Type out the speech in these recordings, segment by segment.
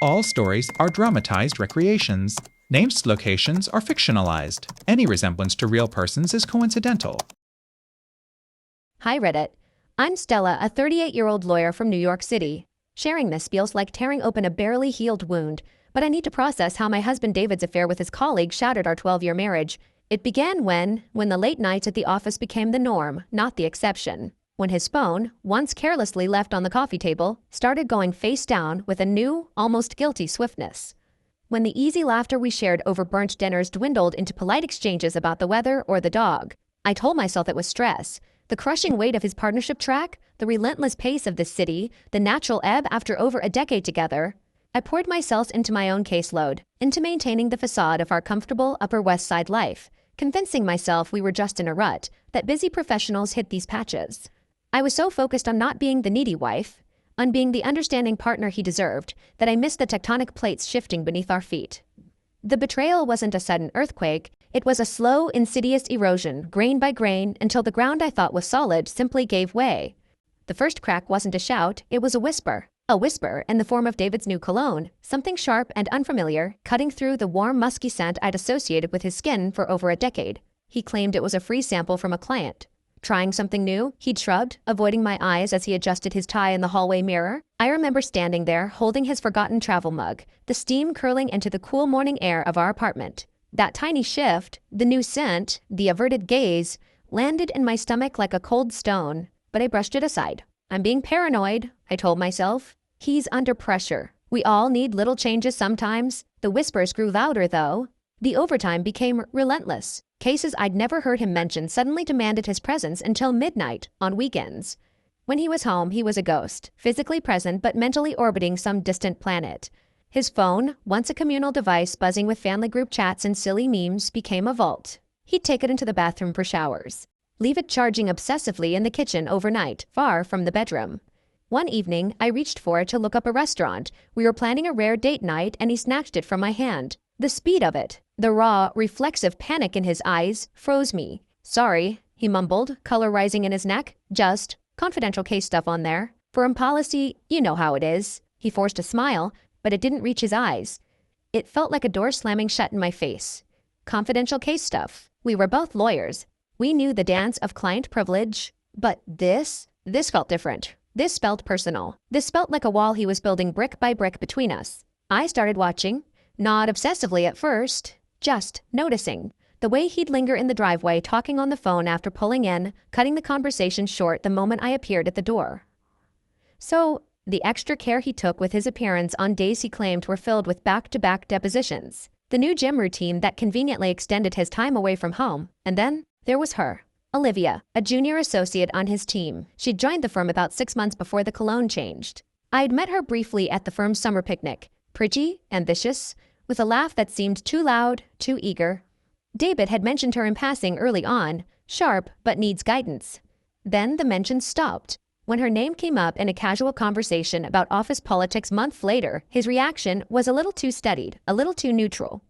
All stories are dramatized recreations. Named locations are fictionalized. Any resemblance to real persons is coincidental. Hi Reddit. I'm Stella, a 38-year-old lawyer from New York City. Sharing this feels like tearing open a barely healed wound, but I need to process how my husband David's affair with his colleague shattered our 12-year marriage. It began when the late nights at the office became the norm, not the exception. When his phone, once carelessly left on the coffee table, started going face down with a new, almost guilty swiftness. When the easy laughter we shared over burnt dinners dwindled into polite exchanges about the weather or the dog. I told myself it was stress. The crushing weight of his partnership track, the relentless pace of this city, the natural ebb after over a decade together. I poured myself into my own caseload, into maintaining the facade of our comfortable Upper West Side life, convincing myself we were just in a rut, that busy professionals hit these patches. I was so focused on not being the needy wife, on being the understanding partner he deserved, that I missed the tectonic plates shifting beneath our feet. The betrayal wasn't a sudden earthquake, it was a slow, insidious erosion, grain by grain, until the ground I thought was solid simply gave way. The first crack wasn't a shout, it was a whisper in the form of David's new cologne, something sharp and unfamiliar, cutting through the warm, musky scent I'd associated with his skin for over a decade. He claimed it was a free sample from a client. Trying something new, he'd shrugged, avoiding my eyes as he adjusted his tie in the hallway mirror. I remember standing there, holding his forgotten travel mug, the steam curling into the cool morning air of our apartment. That tiny shift, the new scent, the averted gaze, landed in my stomach like a cold stone, but I brushed it aside. I'm being paranoid, I told myself. He's under pressure. We all need little changes sometimes. The whispers grew louder, though. The overtime became relentless. Cases I'd never heard him mention suddenly demanded his presence until midnight on weekends. When he was home, he was a ghost, physically present but mentally orbiting some distant planet. His phone, once a communal device buzzing with family group chats and silly memes, became a vault. He'd take it into the bathroom for showers. Leave it charging obsessively in the kitchen overnight, far from the bedroom. One evening, I reached for it to look up a restaurant. We were planning a rare date night and he snatched it from my hand. The speed of it, the raw, reflexive panic in his eyes, froze me. "Sorry," he mumbled, color rising in his neck. "Just confidential case stuff on there. Firm policy, you know how it is." He forced a smile, but it didn't reach his eyes. It felt like a door slamming shut in my face. Confidential case stuff. We were both lawyers. We knew the dance of client privilege. But this felt different. This felt personal. This felt like a wall he was building brick by brick between us. I started watching. Not obsessively at first, just noticing. The way he'd linger in the driveway talking on the phone after pulling in, cutting the conversation short the moment I appeared at the door. So, the extra care he took with his appearance on days he claimed were filled with back-to-back depositions. The new gym routine that conveniently extended his time away from home. And then, there was her. Olivia, a junior associate on his team. She'd joined the firm about 6 months before the cologne changed. I'd met her briefly at the firm's summer picnic. Pretty, ambitious, with a laugh that seemed too loud, too eager. David had mentioned her in passing early on, sharp but needs guidance. Then the mention stopped. When her name came up in a casual conversation about office politics months later, his reaction was a little too studied, a little too neutral.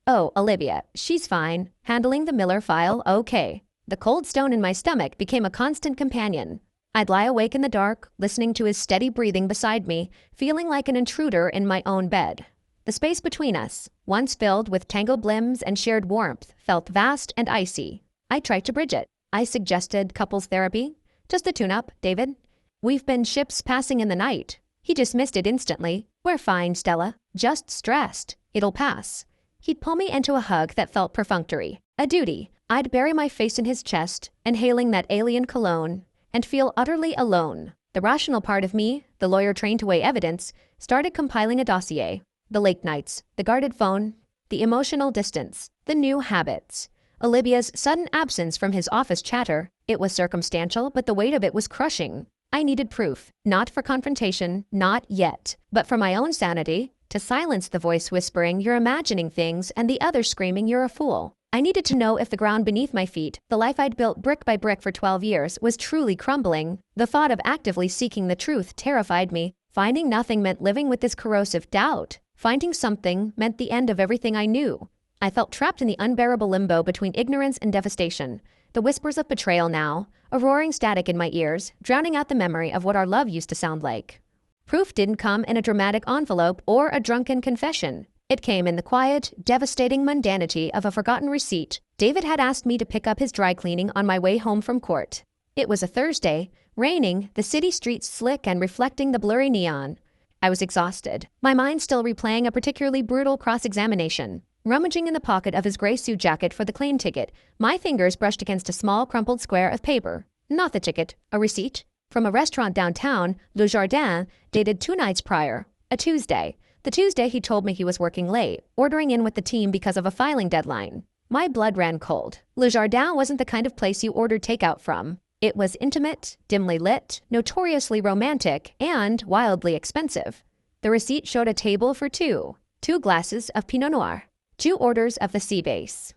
"Oh, Olivia, she's fine. Handling the Miller file, okay." The cold stone in my stomach became a constant companion. I'd lie awake in the dark, listening to his steady breathing beside me, feeling like an intruder in my own bed. The space between us, once filled with tangled limbs and shared warmth, felt vast and icy. I tried to bridge it. I suggested couples therapy. "Just a tune-up, David. We've been ships passing in the night." He dismissed it instantly. "We're fine, Stella. Just stressed. It'll pass." He'd pull me into a hug that felt perfunctory. A duty. I'd bury my face in his chest, inhaling that alien cologne, and feel utterly alone. The rational part of me, the lawyer trained to weigh evidence, started compiling a dossier. The late nights, the guarded phone, the emotional distance, the new habits. Olivia's sudden absence from his office chatter. It was circumstantial, but the weight of it was crushing. I needed proof, not for confrontation, not yet, but for my own sanity, to silence the voice whispering you're imagining things and the other screaming you're a fool. I needed to know if the ground beneath my feet, the life I'd built brick by brick for 12 years, was truly crumbling. The thought of actively seeking the truth terrified me. Finding nothing meant living with this corrosive doubt. Finding something meant the end of everything I knew. I felt trapped in the unbearable limbo between ignorance and devastation. The whispers of betrayal now, a roaring static in my ears, drowning out the memory of what our love used to sound like. Proof didn't come in a dramatic envelope or a drunken confession. It came in the quiet, devastating mundanity of a forgotten receipt. David had asked me to pick up his dry cleaning on my way home from court. It was a Thursday, raining, the city streets slick and reflecting the blurry neon. I was exhausted, my mind still replaying a particularly brutal cross-examination. Rummaging in the pocket of his gray suit jacket for the claim ticket, my fingers brushed against a small crumpled square of paper. Not the ticket, a receipt. From a restaurant downtown, Le Jardin, dated 2 nights prior, a Tuesday. The Tuesday he told me he was working late, ordering in with the team because of a filing deadline. My blood ran cold. Le Jardin wasn't the kind of place you ordered takeout from. It was intimate, dimly lit, notoriously romantic, and wildly expensive. The receipt showed a table for 2 glasses of Pinot Noir, 2 orders of the sea base.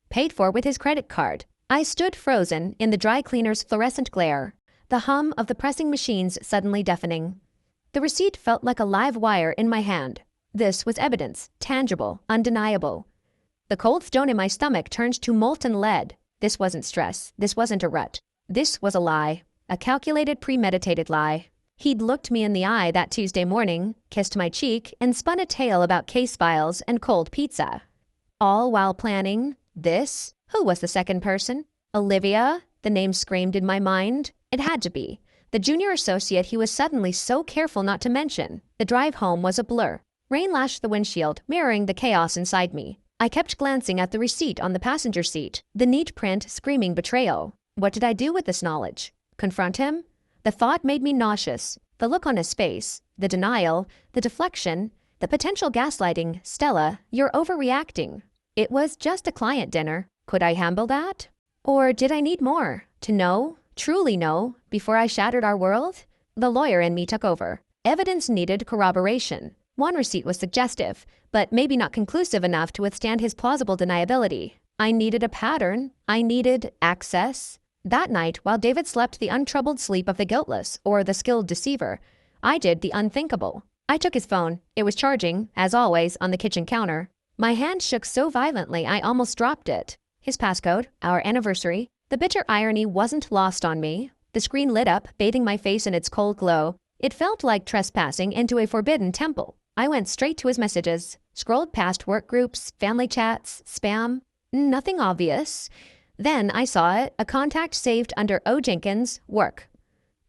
Paid for with his credit card. I stood frozen in the dry cleaner's fluorescent glare, the hum of the pressing machines suddenly deafening. The receipt felt like a live wire in my hand. This was evidence, tangible, undeniable. The cold stone in my stomach turned to molten lead. This wasn't stress. This wasn't a rut. This was a lie. A calculated, premeditated lie. He'd looked me in the eye that Tuesday morning, kissed my cheek, and spun a tale about case files and cold pizza. All while planning this. Who was the second person? Olivia? The name screamed in my mind. It had to be. The junior associate he was suddenly so careful not to mention. The drive home was a blur. Rain lashed the windshield, mirroring the chaos inside me. I kept glancing at the receipt on the passenger seat, the neat print screaming betrayal. What did I do with this knowledge? Confront him? The thought made me nauseous. The look on his face, the denial, the deflection, the potential gaslighting. Stella, you're overreacting. It was just a client dinner. Could I handle that? Or did I need more? To know? Truly know? Before I shattered our world? The lawyer in me took over. Evidence needed corroboration. One receipt was suggestive, but maybe not conclusive enough to withstand his plausible deniability. I needed a pattern. I needed access. That night, while David slept the untroubled sleep of the guiltless or the skilled deceiver, I did the unthinkable. I took his phone. It was charging, as always, on the kitchen counter. My hand shook so violently I almost dropped it. His passcode, our anniversary. The bitter irony wasn't lost on me. The screen lit up, bathing my face in its cold glow. It felt like trespassing into a forbidden temple. I went straight to his messages, scrolled past work groups, family chats, spam. Nothing obvious. Then I saw it, a contact saved under O. Jenkins, work.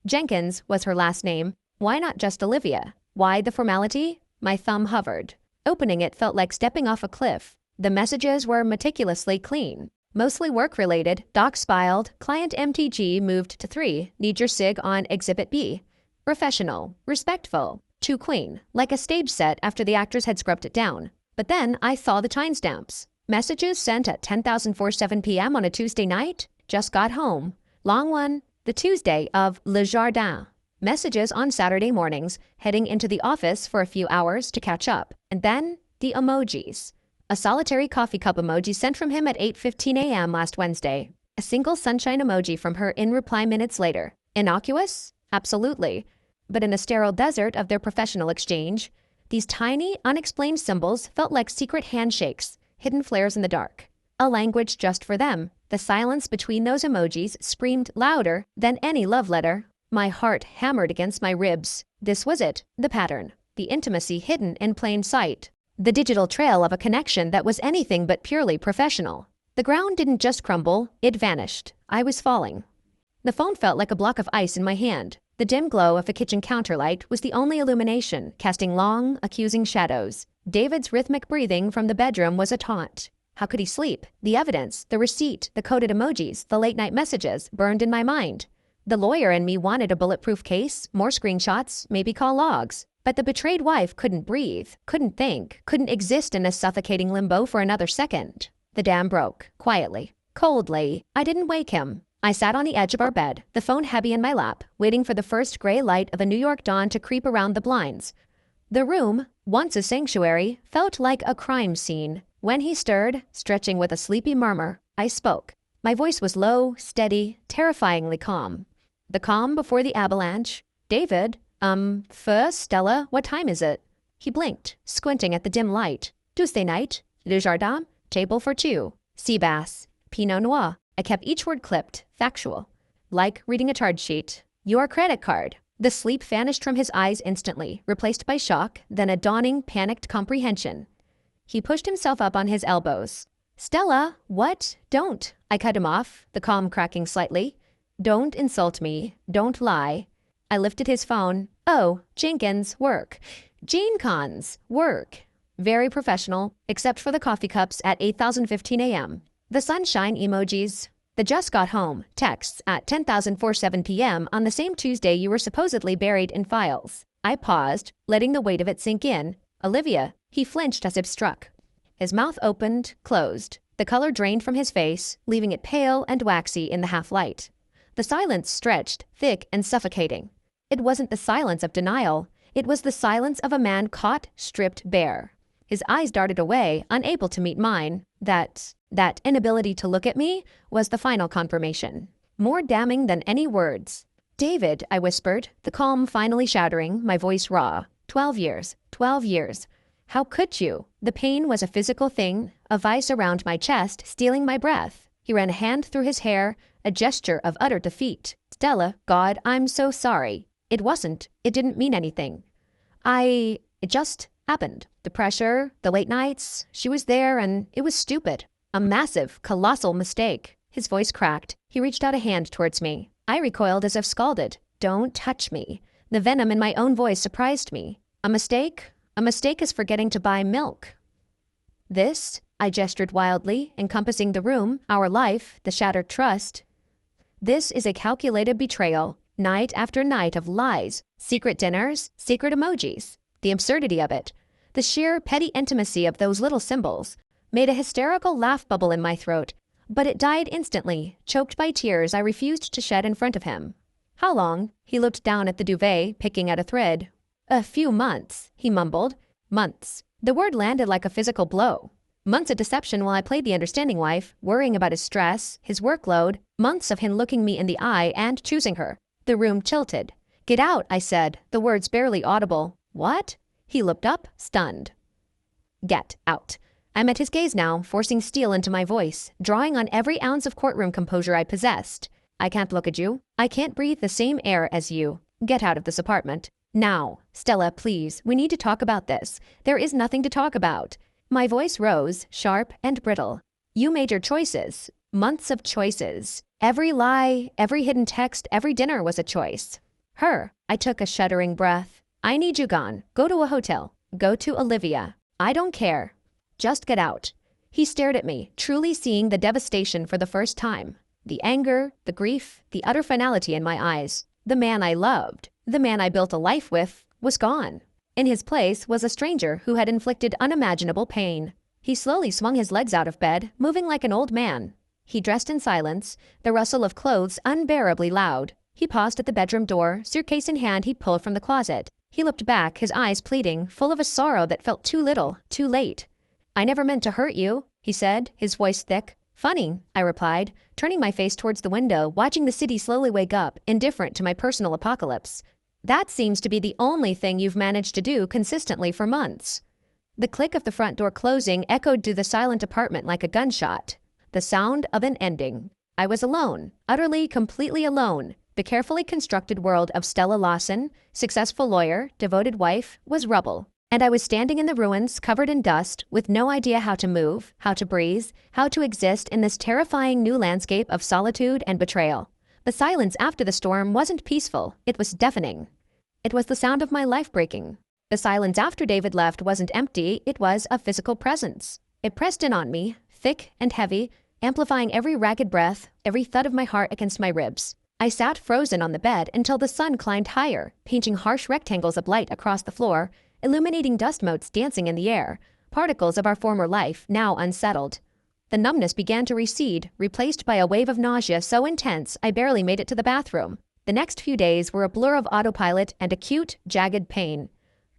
Jenkins was her last name. Why not just Olivia? Why the formality? My thumb hovered. Opening it felt like stepping off a cliff. The messages were meticulously clean. Mostly work-related, docs filed, client MTG moved to 3, need your sig on Exhibit B. Professional, respectful, to Queen, like a stage set after the actors had scrubbed it down. But then I saw the timestamps. Messages sent at 10:04:07 p.m. on a Tuesday night. Just got home. Long one, the Tuesday of Le Jardin. Messages on Saturday mornings, heading into the office for a few hours to catch up. And then the emojis. A solitary coffee cup emoji sent from him at 8:15 a.m. last Wednesday. A single sunshine emoji from her in reply minutes later. Innocuous? Absolutely. But in the sterile desert of their professional exchange, these tiny, unexplained symbols felt like secret handshakes, hidden flares in the dark. A language just for them. The silence between those emojis screamed louder than any love letter. My heart hammered against my ribs. This was it, the pattern, the intimacy hidden in plain sight. The digital trail of a connection that was anything but purely professional. The ground didn't just crumble, it vanished. I was falling. The phone felt like a block of ice in my hand. The dim glow of the kitchen counter light was the only illumination, casting long, accusing shadows. David's rhythmic breathing from the bedroom was a taunt. How could he sleep? The evidence, the receipt, the coded emojis, the late-night messages burned in my mind. The lawyer in me wanted a bulletproof case, more screenshots, maybe call logs. But the betrayed wife couldn't breathe, couldn't think, couldn't exist in a suffocating limbo for another second. The dam broke, quietly, coldly. I didn't wake him. I sat on the edge of our bed, the phone heavy in my lap, waiting for the first gray light of a New York dawn to creep around the blinds. The room, once a sanctuary, felt like a crime scene. When he stirred, stretching with a sleepy murmur, I spoke. My voice was low, steady, terrifyingly calm. The calm before the avalanche. David, first, Stella, what time is it? He blinked, squinting at the dim light. Tuesday night, Le Jardin, table for 2, sea bass, Pinot Noir. I kept each word clipped, factual. Like reading a charge sheet. Your credit card. The sleep vanished from his eyes instantly, replaced by shock, then a dawning, panicked comprehension. He pushed himself up on his elbows. "Stella, what? Don't." I cut him off, the calm cracking slightly. "Don't insult me. Don't lie." I lifted his phone. "Oh, Jenkins, work. Gene Cons, work." Very professional, except for the coffee cups at 8:15 a.m. The sunshine emojis. The just got home texts at 10:47 p.m. on the same Tuesday you were supposedly buried in files. I paused, letting the weight of it sink in. "Olivia." He flinched as if struck. His mouth opened, closed. The color drained from his face, leaving it pale and waxy in the half-light. The silence stretched, thick and suffocating. It wasn't the silence of denial. It was the silence of a man caught, stripped bare. His eyes darted away, unable to meet mine. That inability to look at me was the final confirmation. More damning than any words. "David," I whispered, the calm finally shattering, my voice raw. 12 years. 12 years. How could you? The pain was a physical thing, a vice around my chest, stealing my breath. He ran a hand through his hair, a gesture of utter defeat. "Stella, God, I'm so sorry. It wasn't. It didn't mean anything. It just happened. The pressure, the late nights, she was there and it was stupid. A massive, colossal mistake." His voice cracked. He reached out a hand towards me. I recoiled as if scalded. "Don't touch me." The venom in my own voice surprised me. "A mistake? A mistake is forgetting to buy milk." "This," I gestured wildly, encompassing the room, our life, the shattered trust. "This is a calculated betrayal, night after night of lies, secret dinners, secret emojis. The absurdity of it, the sheer petty intimacy of those little symbols, made a hysterical laugh bubble in my throat, but it died instantly, choked by tears I refused to shed in front of him. "How long?" He looked down at the duvet, picking at a thread. "A few months," he mumbled. Months. The word landed like a physical blow. Months of deception while I played the understanding wife, worrying about his stress, his workload, months of him looking me in the eye and choosing her. The room tilted. "Get out," I said, the words barely audible. "What?" He looked up, stunned. "Get out." I met his gaze now, forcing steel into my voice, drawing on every ounce of courtroom composure I possessed. "I can't look at you. I can't breathe the same air as you. Get out of this apartment. Now. Stella, please, we need to talk about this. There is nothing to talk about." My voice rose, sharp and brittle. "You made your choices. Months of choices. Every lie, every hidden text, every dinner was a choice." "Her." I took a shuddering breath. "I need you gone. Go to a hotel. Go to Olivia. I don't care. Just get out." He stared at me, truly seeing the devastation for the first time. The anger, the grief, the utter finality in my eyes. The man I loved, the man I built a life with, was gone. In his place was a stranger who had inflicted unimaginable pain. He slowly swung his legs out of bed, moving like an old man. He dressed in silence, the rustle of clothes unbearably loud. He paused at the bedroom door, suitcase in hand he pulled from the closet. He looked back, his eyes pleading, full of a sorrow that felt too little, too late. "I never meant to hurt you," he said, his voice thick. "Funny," I replied, turning my face towards the window, watching the city slowly wake up, indifferent to my personal apocalypse. "That seems to be the only thing you've managed to do consistently for months." The click of the front door closing echoed through the silent apartment like a gunshot. The sound of an ending. I was alone, utterly, completely alone. The carefully constructed world of Stella Lawson, successful lawyer, devoted wife, was rubble. And I was standing in the ruins, covered in dust, with no idea how to move, how to breathe, how to exist in this terrifying new landscape of solitude and betrayal. The silence after the storm wasn't peaceful, it was deafening. It was the sound of my life breaking. The silence after David left wasn't empty, it was a physical presence. It pressed in on me, thick and heavy, amplifying every ragged breath, every thud of my heart against my ribs. I sat frozen on the bed until the sun climbed higher, painting harsh rectangles of light across the floor, illuminating dust motes dancing in the air, particles of our former life now unsettled. The numbness began to recede, replaced by a wave of nausea so intense I barely made it to the bathroom. The next few days were a blur of autopilot and acute, jagged pain.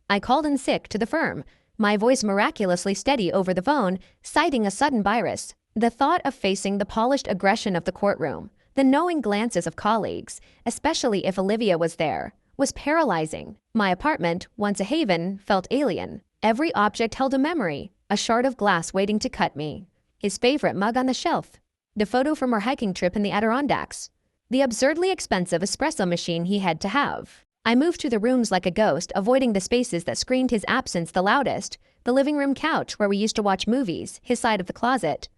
I called in sick to the firm, my voice miraculously steady over the phone, citing a sudden virus. The thought of facing the polished aggression of the courtroom, the knowing glances of colleagues, especially if Olivia was there, was paralyzing. My apartment, once a haven, felt alien. Every object held a memory, a shard of glass waiting to cut me. His favorite mug on the shelf, the photo from our hiking trip in the Adirondacks, the absurdly expensive espresso machine he had to have. I moved through the rooms like a ghost, avoiding the spaces that screened his absence the loudest. The living room couch where we used to watch movies, his side of the closet.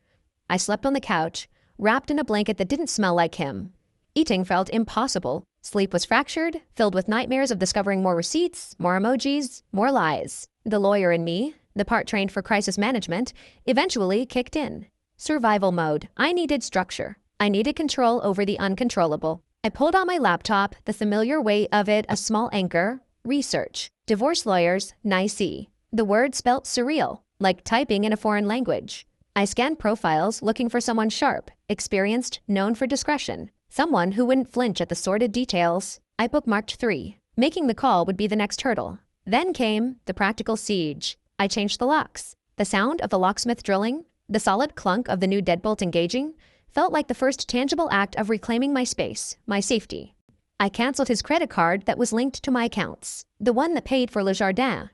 I slept on the couch, wrapped in a blanket that didn't smell like him. Eating felt impossible. Sleep was fractured, filled with nightmares of discovering more receipts, more emojis, more lies. The lawyer in me, the part trained for crisis management, eventually kicked in. Survival mode. I needed structure. I needed control over the uncontrollable. I pulled out my laptop, the familiar weight of it a small anchor. Research. Divorce lawyers, NICE. The word spelt surreal, like typing in a foreign language. I scanned profiles looking for someone sharp, experienced, known for discretion. Someone who wouldn't flinch at the sordid details. I bookmarked 3. Making the call would be the next hurdle. Then came the practical siege. I changed the locks. The sound of the locksmith drilling, the solid clunk of the new deadbolt engaging, felt like the first tangible act of reclaiming my space, my safety. I canceled his credit card that was linked to my accounts, the one that paid for Le Jardin.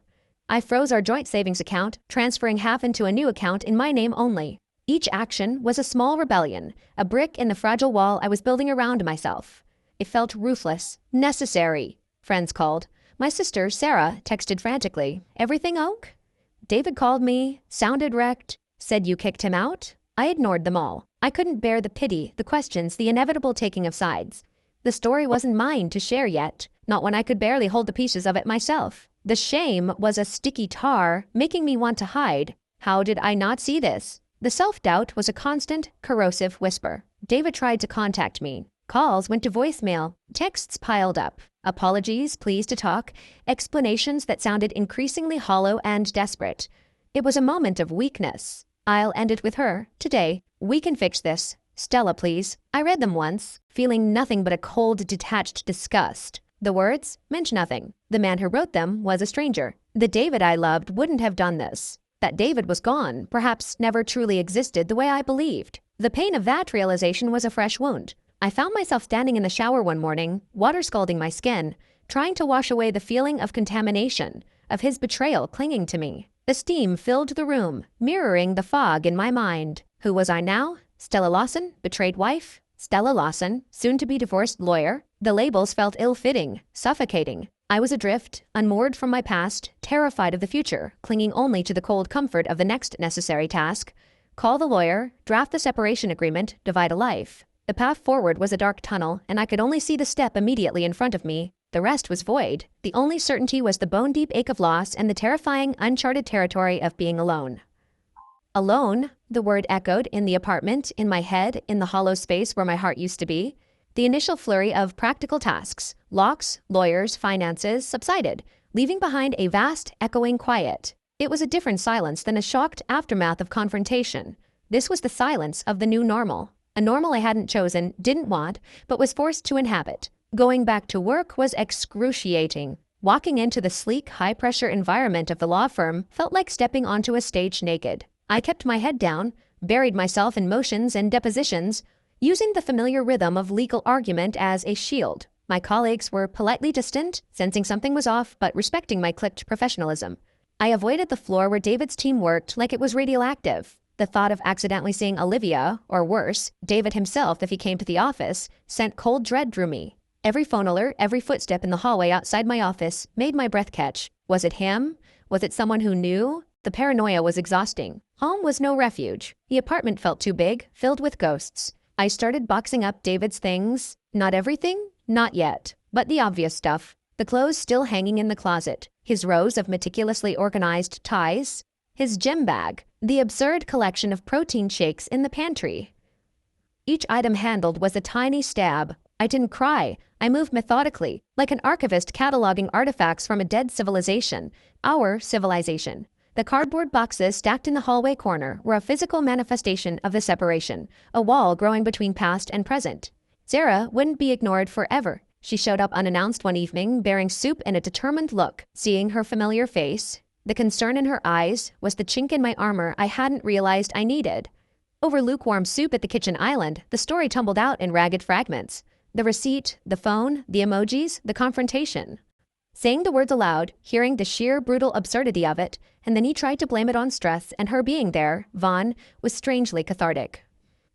I froze our joint savings account, transferring half into a new account in my name only. Each action was a small rebellion, a brick in the fragile wall I was building around myself. It felt ruthless, necessary. Friends called. My sister, Sarah, texted frantically. Everything ok? David called me, sounded wrecked, said you kicked him out? I ignored them all. I couldn't bear the pity, the questions, the inevitable taking of sides. The story wasn't mine to share yet, not when I could barely hold the pieces of it myself. The shame was a sticky tar, making me want to hide. How did I not see this? The self-doubt was a constant, corrosive whisper. David tried to contact me. Calls went to voicemail. Texts piled up. Apologies, please to talk, explanations that sounded increasingly hollow and desperate. It was a moment of weakness. I'll end it with her, today. We can fix this. Stella, please. I read them once, feeling nothing but a cold, detached disgust. The words meant nothing. The man who wrote them was a stranger. The David I loved wouldn't have done this. That David was gone, perhaps never truly existed the way I believed. The pain of that realization was a fresh wound. I found myself standing in the shower one morning, water scalding my skin, trying to wash away the feeling of contamination, of his betrayal clinging to me. The steam filled the room, mirroring the fog in my mind. Who was I now? Stella Lawson, betrayed wife? Stella Lawson, soon-to-be divorced lawyer? The labels felt ill-fitting, suffocating. I was adrift, unmoored from my past, terrified of the future, clinging only to the cold comfort of the next necessary task. Call the lawyer, draft the separation agreement, divide a life. The path forward was a dark tunnel, and I could only see the step immediately in front of me. The rest was void. The only certainty was the bone-deep ache of loss and the terrifying, uncharted territory of being alone. Alone, the word echoed in the apartment, in my head, in the hollow space where my heart used to be. The initial flurry of practical tasks, locks, lawyers, finances, subsided, leaving behind a vast, echoing quiet. It was a different silence than a shocked aftermath of confrontation. This was the silence of the new normal. A normal I hadn't chosen, didn't want, but was forced to inhabit. Going back to work was excruciating. Walking into the sleek, high-pressure environment of the law firm felt like stepping onto a stage naked. I kept my head down, buried myself in motions and depositions, using the familiar rhythm of legal argument as a shield. My colleagues were politely distant, sensing something was off, but respecting my clicked professionalism. I avoided the floor where David's team worked like it was radioactive. The thought of accidentally seeing Olivia, or worse, David himself if he came to the office, sent cold dread through me. Every phone alert, every footstep in the hallway outside my office made my breath catch. Was it him? Was it someone who knew? The paranoia was exhausting. Home was no refuge. The apartment felt too big, filled with ghosts. I started boxing up David's things. Not everything? Not yet. But the obvious stuff. The clothes still hanging in the closet. His rows of meticulously organized ties. His gym bag. The absurd collection of protein shakes in the pantry. Each item handled was a tiny stab. I didn't cry. I moved methodically, like an archivist cataloging artifacts from a dead civilization. Our civilization. The cardboard boxes stacked in the hallway corner were a physical manifestation of the separation, a wall growing between past and present. Sarah wouldn't be ignored forever. She showed up unannounced one evening, bearing soup and a determined look. Seeing her familiar face, the concern in her eyes, was the chink in my armor I hadn't realized I needed. Over lukewarm soup at the kitchen island, the story tumbled out in ragged fragments. The receipt, the phone, the emojis, the confrontation. Saying the words aloud, hearing the sheer brutal absurdity of it, and then he tried to blame it on stress and her being there, Vaughn, was strangely cathartic.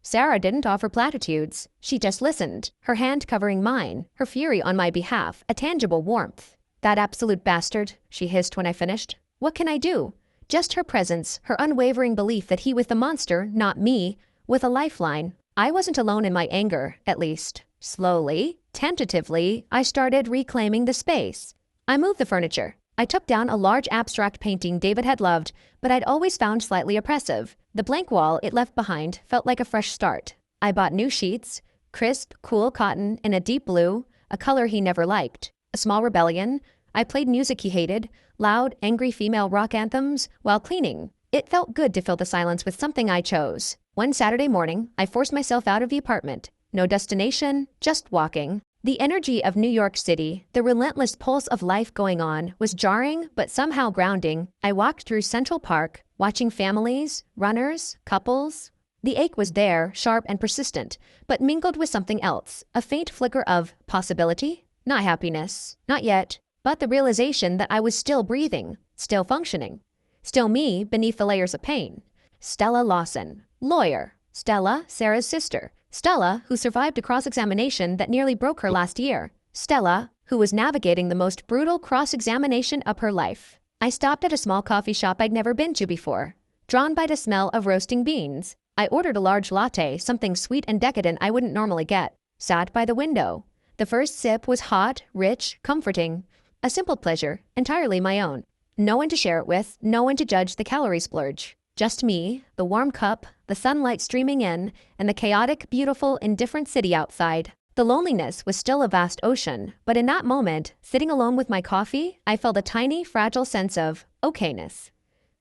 Sarah didn't offer platitudes. She just listened, her hand covering mine, her fury on my behalf, a tangible warmth. "That absolute bastard," she hissed when I finished. "What can I do?" Just her presence, her unwavering belief that he was the monster, not me, with a lifeline. I wasn't alone in my anger, at least. Slowly, tentatively, I started reclaiming the space. I moved the furniture. I took down a large abstract painting David had loved, but I'd always found slightly oppressive. The blank wall it left behind felt like a fresh start. I bought new sheets, crisp, cool cotton in a deep blue, a color he never liked. A small rebellion. I played music he hated, loud, angry female rock anthems, while cleaning. It felt good to fill the silence with something I chose. One Saturday morning, I forced myself out of the apartment. No destination, just walking. The energy of New York City, the relentless pulse of life going on, was jarring but somehow grounding. I walked through Central Park, watching families, runners, couples. The ache was there, sharp and persistent, but mingled with something else, a faint flicker of possibility? Not happiness, not yet, but the realization that I was still breathing, still functioning. Still me beneath the layers of pain. Stella Lawson, lawyer. Stella, Sarah's sister. Stella, who survived a cross-examination that nearly broke her last year. Stella, who was navigating the most brutal cross-examination of her life. I stopped at a small coffee shop I'd never been to before. Drawn by the smell of roasting beans, I ordered a large latte, something sweet and decadent I wouldn't normally get. Sat by the window. The first sip was hot, rich, comforting. A simple pleasure, entirely my own. No one to share it with, no one to judge the calorie splurge. Just me, the warm cup, the sunlight streaming in, and the chaotic, beautiful, indifferent city outside. The loneliness was still a vast ocean, but in that moment, sitting alone with my coffee, I felt a tiny, fragile sense of okayness.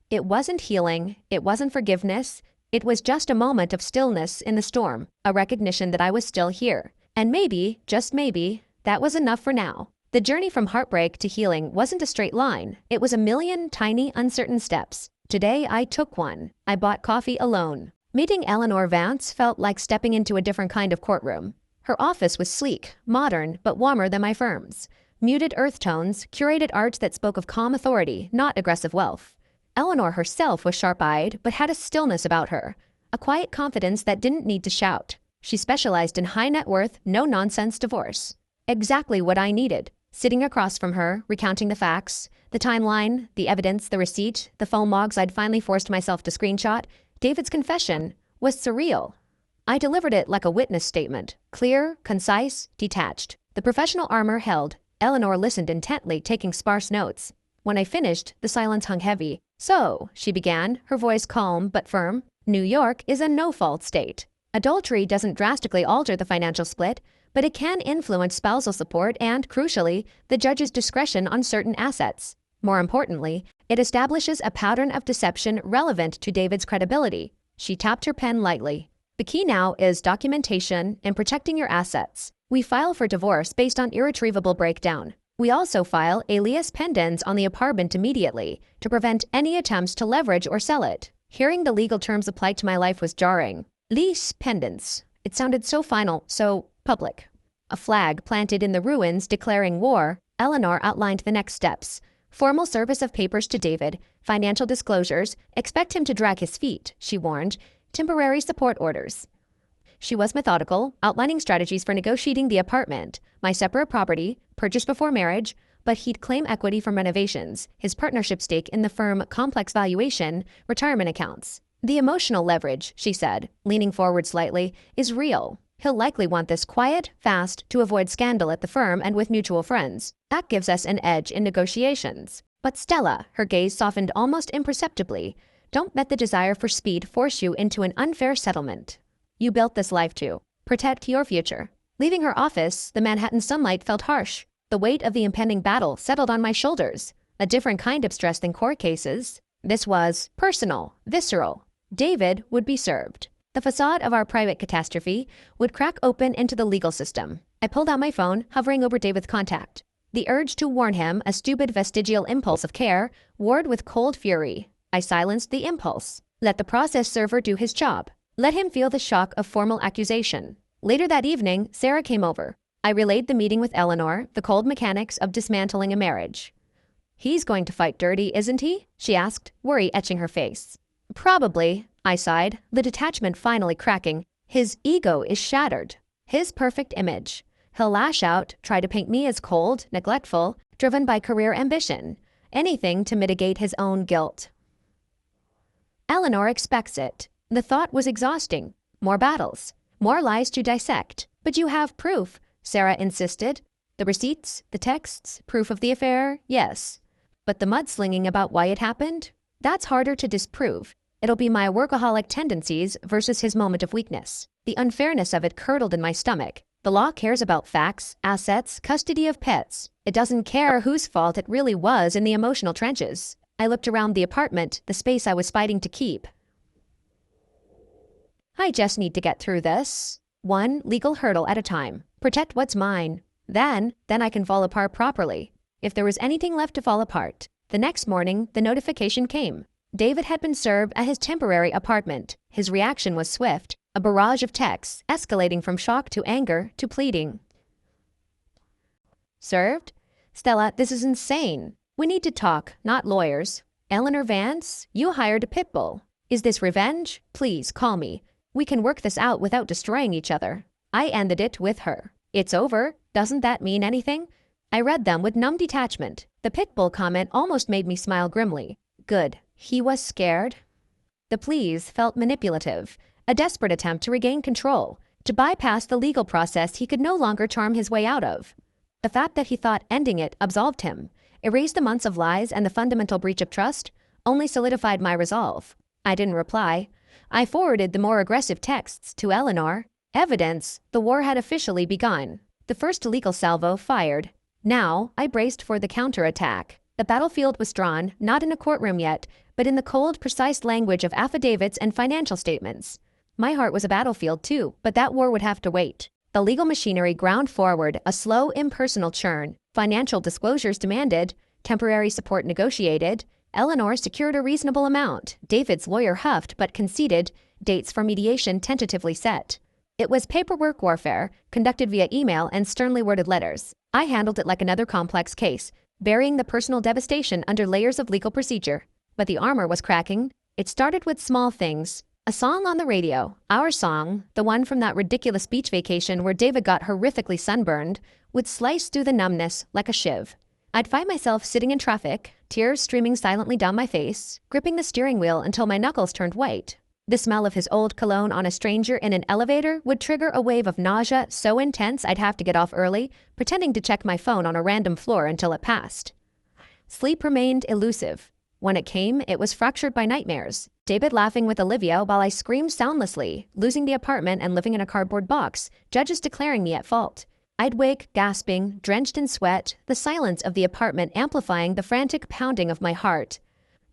It wasn't healing, it wasn't forgiveness, it was just a moment of stillness in the storm, a recognition that I was still here. And maybe, just maybe, that was enough for now. The journey from heartbreak to healing wasn't a straight line. It was a million tiny, uncertain steps. Today, I took one. I bought coffee alone. Meeting Eleanor Vance felt like stepping into a different kind of courtroom. Her office was sleek, modern, but warmer than my firm's. Muted earth tones, curated art that spoke of calm authority, not aggressive wealth. Eleanor herself was sharp-eyed, but had a stillness about her, a quiet confidence that didn't need to shout. She specialized in high-net-worth, no-nonsense divorce. Exactly what I needed. Sitting across from her, recounting the facts, the timeline, the evidence, the receipt, the phone logs I'd finally forced myself to screenshot, David's confession was surreal. I delivered it like a witness statement, clear, concise, detached. The professional armor held. Eleanor listened intently, taking sparse notes. When I finished, the silence hung heavy. "So," she began, her voice calm but firm, "New York is a no-fault state. Adultery doesn't drastically alter the financial split, but it can influence spousal support and, crucially, the judge's discretion on certain assets. More importantly, it establishes a pattern of deception relevant to David's credibility." She tapped her pen lightly. "The key now is documentation and protecting your assets. We file for divorce based on irretrievable breakdown. We also file alias pendens on the apartment immediately to prevent any attempts to leverage or sell it." Hearing the legal terms applied to my life was jarring. Lease pendens. It sounded so final, so public. A flag planted in the ruins declaring war. Eleanor outlined the next steps. Formal service of papers to David, financial disclosures, expect him to drag his feet, she warned, temporary support orders. She was methodical, outlining strategies for negotiating the apartment, my separate property, purchase before marriage, but he'd claim equity from renovations, his partnership stake in the firm complex valuation, retirement accounts. "The emotional leverage," she said, leaning forward slightly, "is real. He'll likely want this quiet, fast, to avoid scandal at the firm and with mutual friends. That gives us an edge in negotiations. But Stella," her gaze softened almost imperceptibly, "don't let the desire for speed force you into an unfair settlement. You built this life to protect your future." Leaving her office, the Manhattan sunlight felt harsh. The weight of the impending battle settled on my shoulders, a different kind of stress than court cases. This was personal, visceral. David would be served. The facade of our private catastrophe would crack open into the legal system. I pulled out my phone, hovering over David's contact. The urge to warn him, a stupid vestigial impulse of care, warred with cold fury. I silenced the impulse. Let the process server do his job. Let him feel the shock of formal accusation. Later that evening, Sarah came over. I relayed the meeting with Eleanor, the cold mechanics of dismantling a marriage. "He's going to fight dirty, isn't he?" she asked, worry etching her face. "Probably," I sighed, the detachment finally cracking. His ego is shattered. His perfect image. He'll lash out, try to paint me as cold, neglectful, driven by career ambition. Anything to mitigate his own guilt. Eleanor expects it. The thought was exhausting. More battles. More lies to dissect. But you have proof, Sarah insisted. The receipts, the texts, proof of the affair, yes. But the mudslinging about why it happened? That's harder to disprove. It'll be my workaholic tendencies versus his moment of weakness. The unfairness of it curdled in my stomach. The law cares about facts, assets, custody of pets. It doesn't care whose fault it really was in the emotional trenches. I looked around the apartment, the space I was fighting to keep. I just need to get through this. One legal hurdle at a time. Protect what's mine. Then I can fall apart properly. If there was anything left to fall apart. The next morning, the notification came. David had been served at his temporary apartment. His reaction was swift, a barrage of texts, escalating from shock to anger to pleading. Served? Stella, this is insane. We need to talk, not lawyers. Eleanor Vance, you hired a pit bull. Is this revenge? Please, call me. We can work this out without destroying each other. I ended it with her. It's over. Doesn't that mean anything? I read them with numb detachment. The pit bull comment almost made me smile grimly. Good. He was scared. The pleas felt manipulative, a desperate attempt to regain control, to bypass the legal process he could no longer charm his way out of. The fact that he thought ending it absolved him, erased the months of lies and the fundamental breach of trust, only solidified my resolve. I didn't reply. I forwarded the more aggressive texts to Eleanor. Evidence, the war had officially begun. The first legal salvo fired. Now, I braced for the counterattack. The battlefield was drawn, not in a courtroom yet, but in the cold, precise language of affidavits and financial statements. My heart was a battlefield too, but that war would have to wait. The legal machinery ground forward, a slow, impersonal churn. Financial disclosures demanded, temporary support negotiated. Eleanor secured a reasonable amount. David's lawyer huffed but conceded, dates for mediation tentatively set. It was paperwork warfare, conducted via email and sternly worded letters. I handled it like another complex case, burying the personal devastation under layers of legal procedure. But the armor was cracking. It started with small things. A song on the radio, our song, the one from that ridiculous beach vacation where David got horrifically sunburned, would slice through the numbness like a shiv. I'd find myself sitting in traffic, tears streaming silently down my face, gripping the steering wheel until my knuckles turned white. The smell of his old cologne on a stranger in an elevator would trigger a wave of nausea so intense I'd have to get off early, pretending to check my phone on a random floor until it passed. Sleep remained elusive. When it came, it was fractured by nightmares. David laughing with Olivia while I screamed soundlessly, losing the apartment and living in a cardboard box, judges declaring me at fault. I'd wake, gasping, drenched in sweat, the silence of the apartment amplifying the frantic pounding of my heart.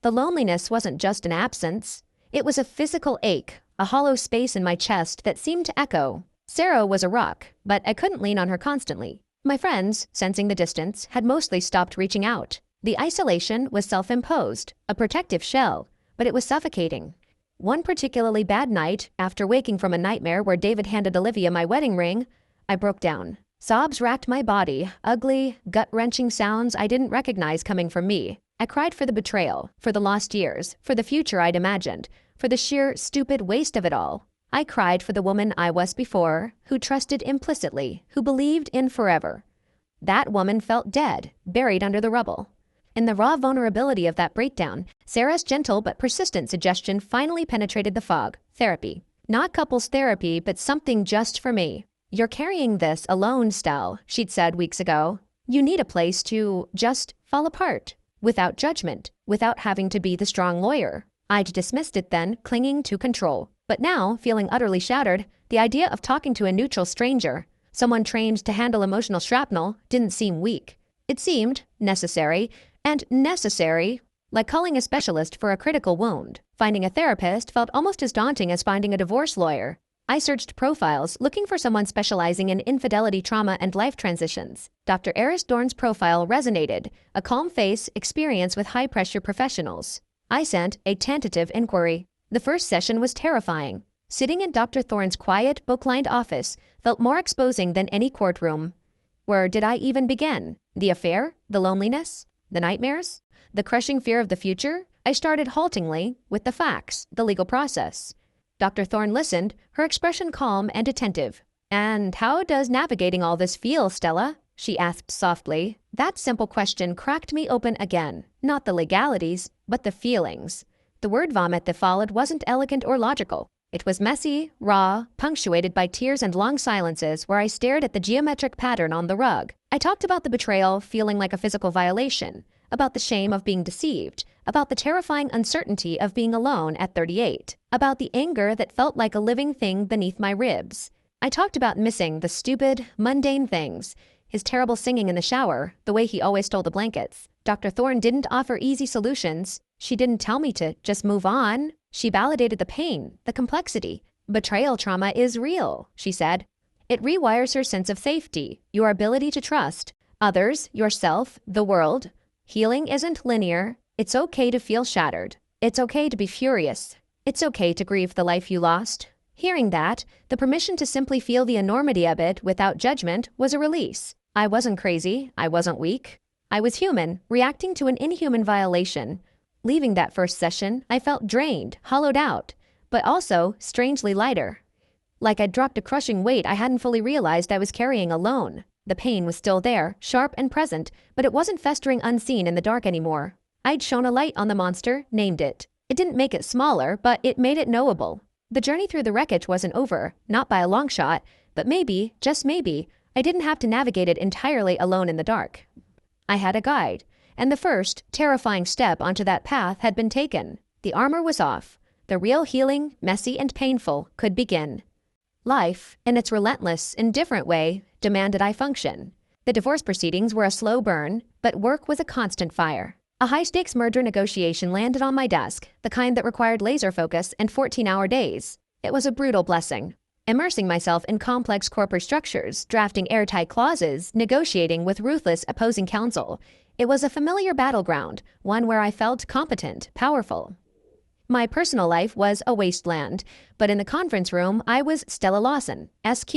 The loneliness wasn't just an absence. It was a physical ache, a hollow space in my chest that seemed to echo. Sarah was a rock, but I couldn't lean on her constantly. My friends, sensing the distance, had mostly stopped reaching out. The isolation was self-imposed, a protective shell, but it was suffocating. One particularly bad night, after waking from a nightmare where David handed Olivia my wedding ring, I broke down. Sobs racked my body, ugly, gut-wrenching sounds I didn't recognize coming from me. I cried for the betrayal, for the lost years, for the future I'd imagined, for the sheer, stupid waste of it all. I cried for the woman I was before, who trusted implicitly, who believed in forever. That woman felt dead, buried under the rubble. In the raw vulnerability of that breakdown, Sarah's gentle but persistent suggestion finally penetrated the fog. Therapy. Not couples therapy, but something just for me. You're carrying this alone, Stell, she'd said weeks ago. You need a place to just fall apart. Without judgment, without having to be the strong lawyer. I'd dismissed it then, clinging to control. But now, feeling utterly shattered, the idea of talking to a neutral stranger, someone trained to handle emotional shrapnel, didn't seem weak. It seemed necessary, and necessary, like calling a specialist for a critical wound. Finding a therapist felt almost as daunting as finding a divorce lawyer. I searched profiles, looking for someone specializing in infidelity trauma and life transitions. Dr. Eris Dorn's profile resonated, a calm face, experience with high-pressure professionals. I sent a tentative inquiry. The first session was terrifying. Sitting in Dr. Thorne's quiet, book-lined office felt more exposing than any courtroom. Where did I even begin? The affair? The loneliness? The nightmares? The crushing fear of the future? I started haltingly with the facts, the legal process. Dr. Thorne listened, her expression calm and attentive. "And how does navigating all this feel, Stella?" she asked softly. That simple question cracked me open again. Not the legalities, but the feelings. The word vomit that followed wasn't elegant or logical. It was messy, raw, punctuated by tears and long silences where I stared at the geometric pattern on the rug. I talked about the betrayal feeling like a physical violation, about the shame of being deceived, about the terrifying uncertainty of being alone at 38, about the anger that felt like a living thing beneath my ribs. I talked about missing the stupid, mundane things, his terrible singing in the shower, the way he always stole the blankets. Dr. Thorne didn't offer easy solutions. She didn't tell me to just move on. She validated the pain, the complexity. Betrayal trauma is real, she said. It rewires your sense of safety, your ability to trust others, yourself, the world. Healing isn't linear. It's okay to feel shattered. It's okay to be furious. It's okay to grieve the life you lost. Hearing that, the permission to simply feel the enormity of it without judgment was a release. I wasn't crazy. I wasn't weak. I was human, reacting to an inhuman violation. Leaving that first session, I felt drained, hollowed out, but also strangely lighter. Like I'd dropped a crushing weight I hadn't fully realized I was carrying alone. The pain was still there, sharp and present, but it wasn't festering unseen in the dark anymore. I'd shone a light on the monster, named it. It didn't make it smaller, but it made it knowable. The journey through the wreckage wasn't over, not by a long shot, but maybe, just maybe, I didn't have to navigate it entirely alone in the dark. I had a guide, and the first, terrifying step onto that path had been taken. The armor was off. The real healing, messy and painful, could begin. Life, in its relentless, indifferent way, demanded I function. The divorce proceedings were a slow burn, but work was a constant fire. A high-stakes merger negotiation landed on my desk, the kind that required laser focus and 14-hour days. It was a brutal blessing. Immersing myself in complex corporate structures, drafting airtight clauses, negotiating with ruthless opposing counsel. It was a familiar battleground, one where I felt competent, powerful. My personal life was a wasteland, but in the conference room, I was Stella Lawson, SQ,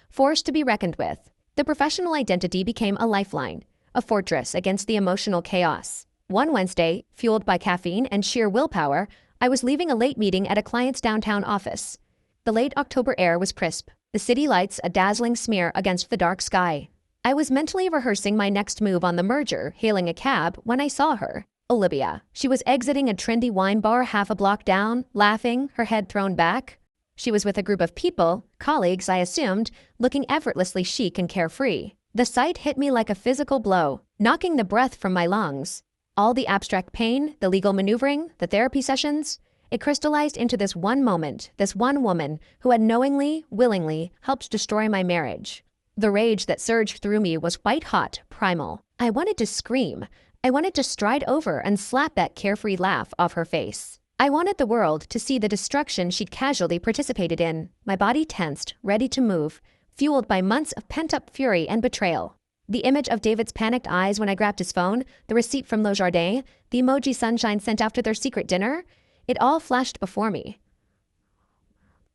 forced to be reckoned with. The professional identity became a lifeline, a fortress against the emotional chaos. One Wednesday, fueled by caffeine and sheer willpower, I was leaving a late meeting at a client's downtown office. The late October air was crisp, the city lights a dazzling smear against the dark sky. I was mentally rehearsing my next move on the merger, hailing a cab, when I saw her. Olivia. She was exiting a trendy wine bar half a block down, laughing, her head thrown back. She was with a group of people, colleagues I assumed, looking effortlessly chic and carefree. The sight hit me like a physical blow, knocking the breath from my lungs. All the abstract pain, the legal maneuvering, the therapy sessions, it crystallized into this one moment, this one woman who had knowingly, willingly helped destroy my marriage. The rage that surged through me was white-hot, primal. I wanted to scream. I wanted to stride over and slap that carefree laugh off her face. I wanted the world to see the destruction she'd casually participated in. My body tensed, ready to move, fueled by months of pent-up fury and betrayal. The image of David's panicked eyes when I grabbed his phone, the receipt from Le Jardin, the emoji sunshine sent after their secret dinner, it all flashed before me.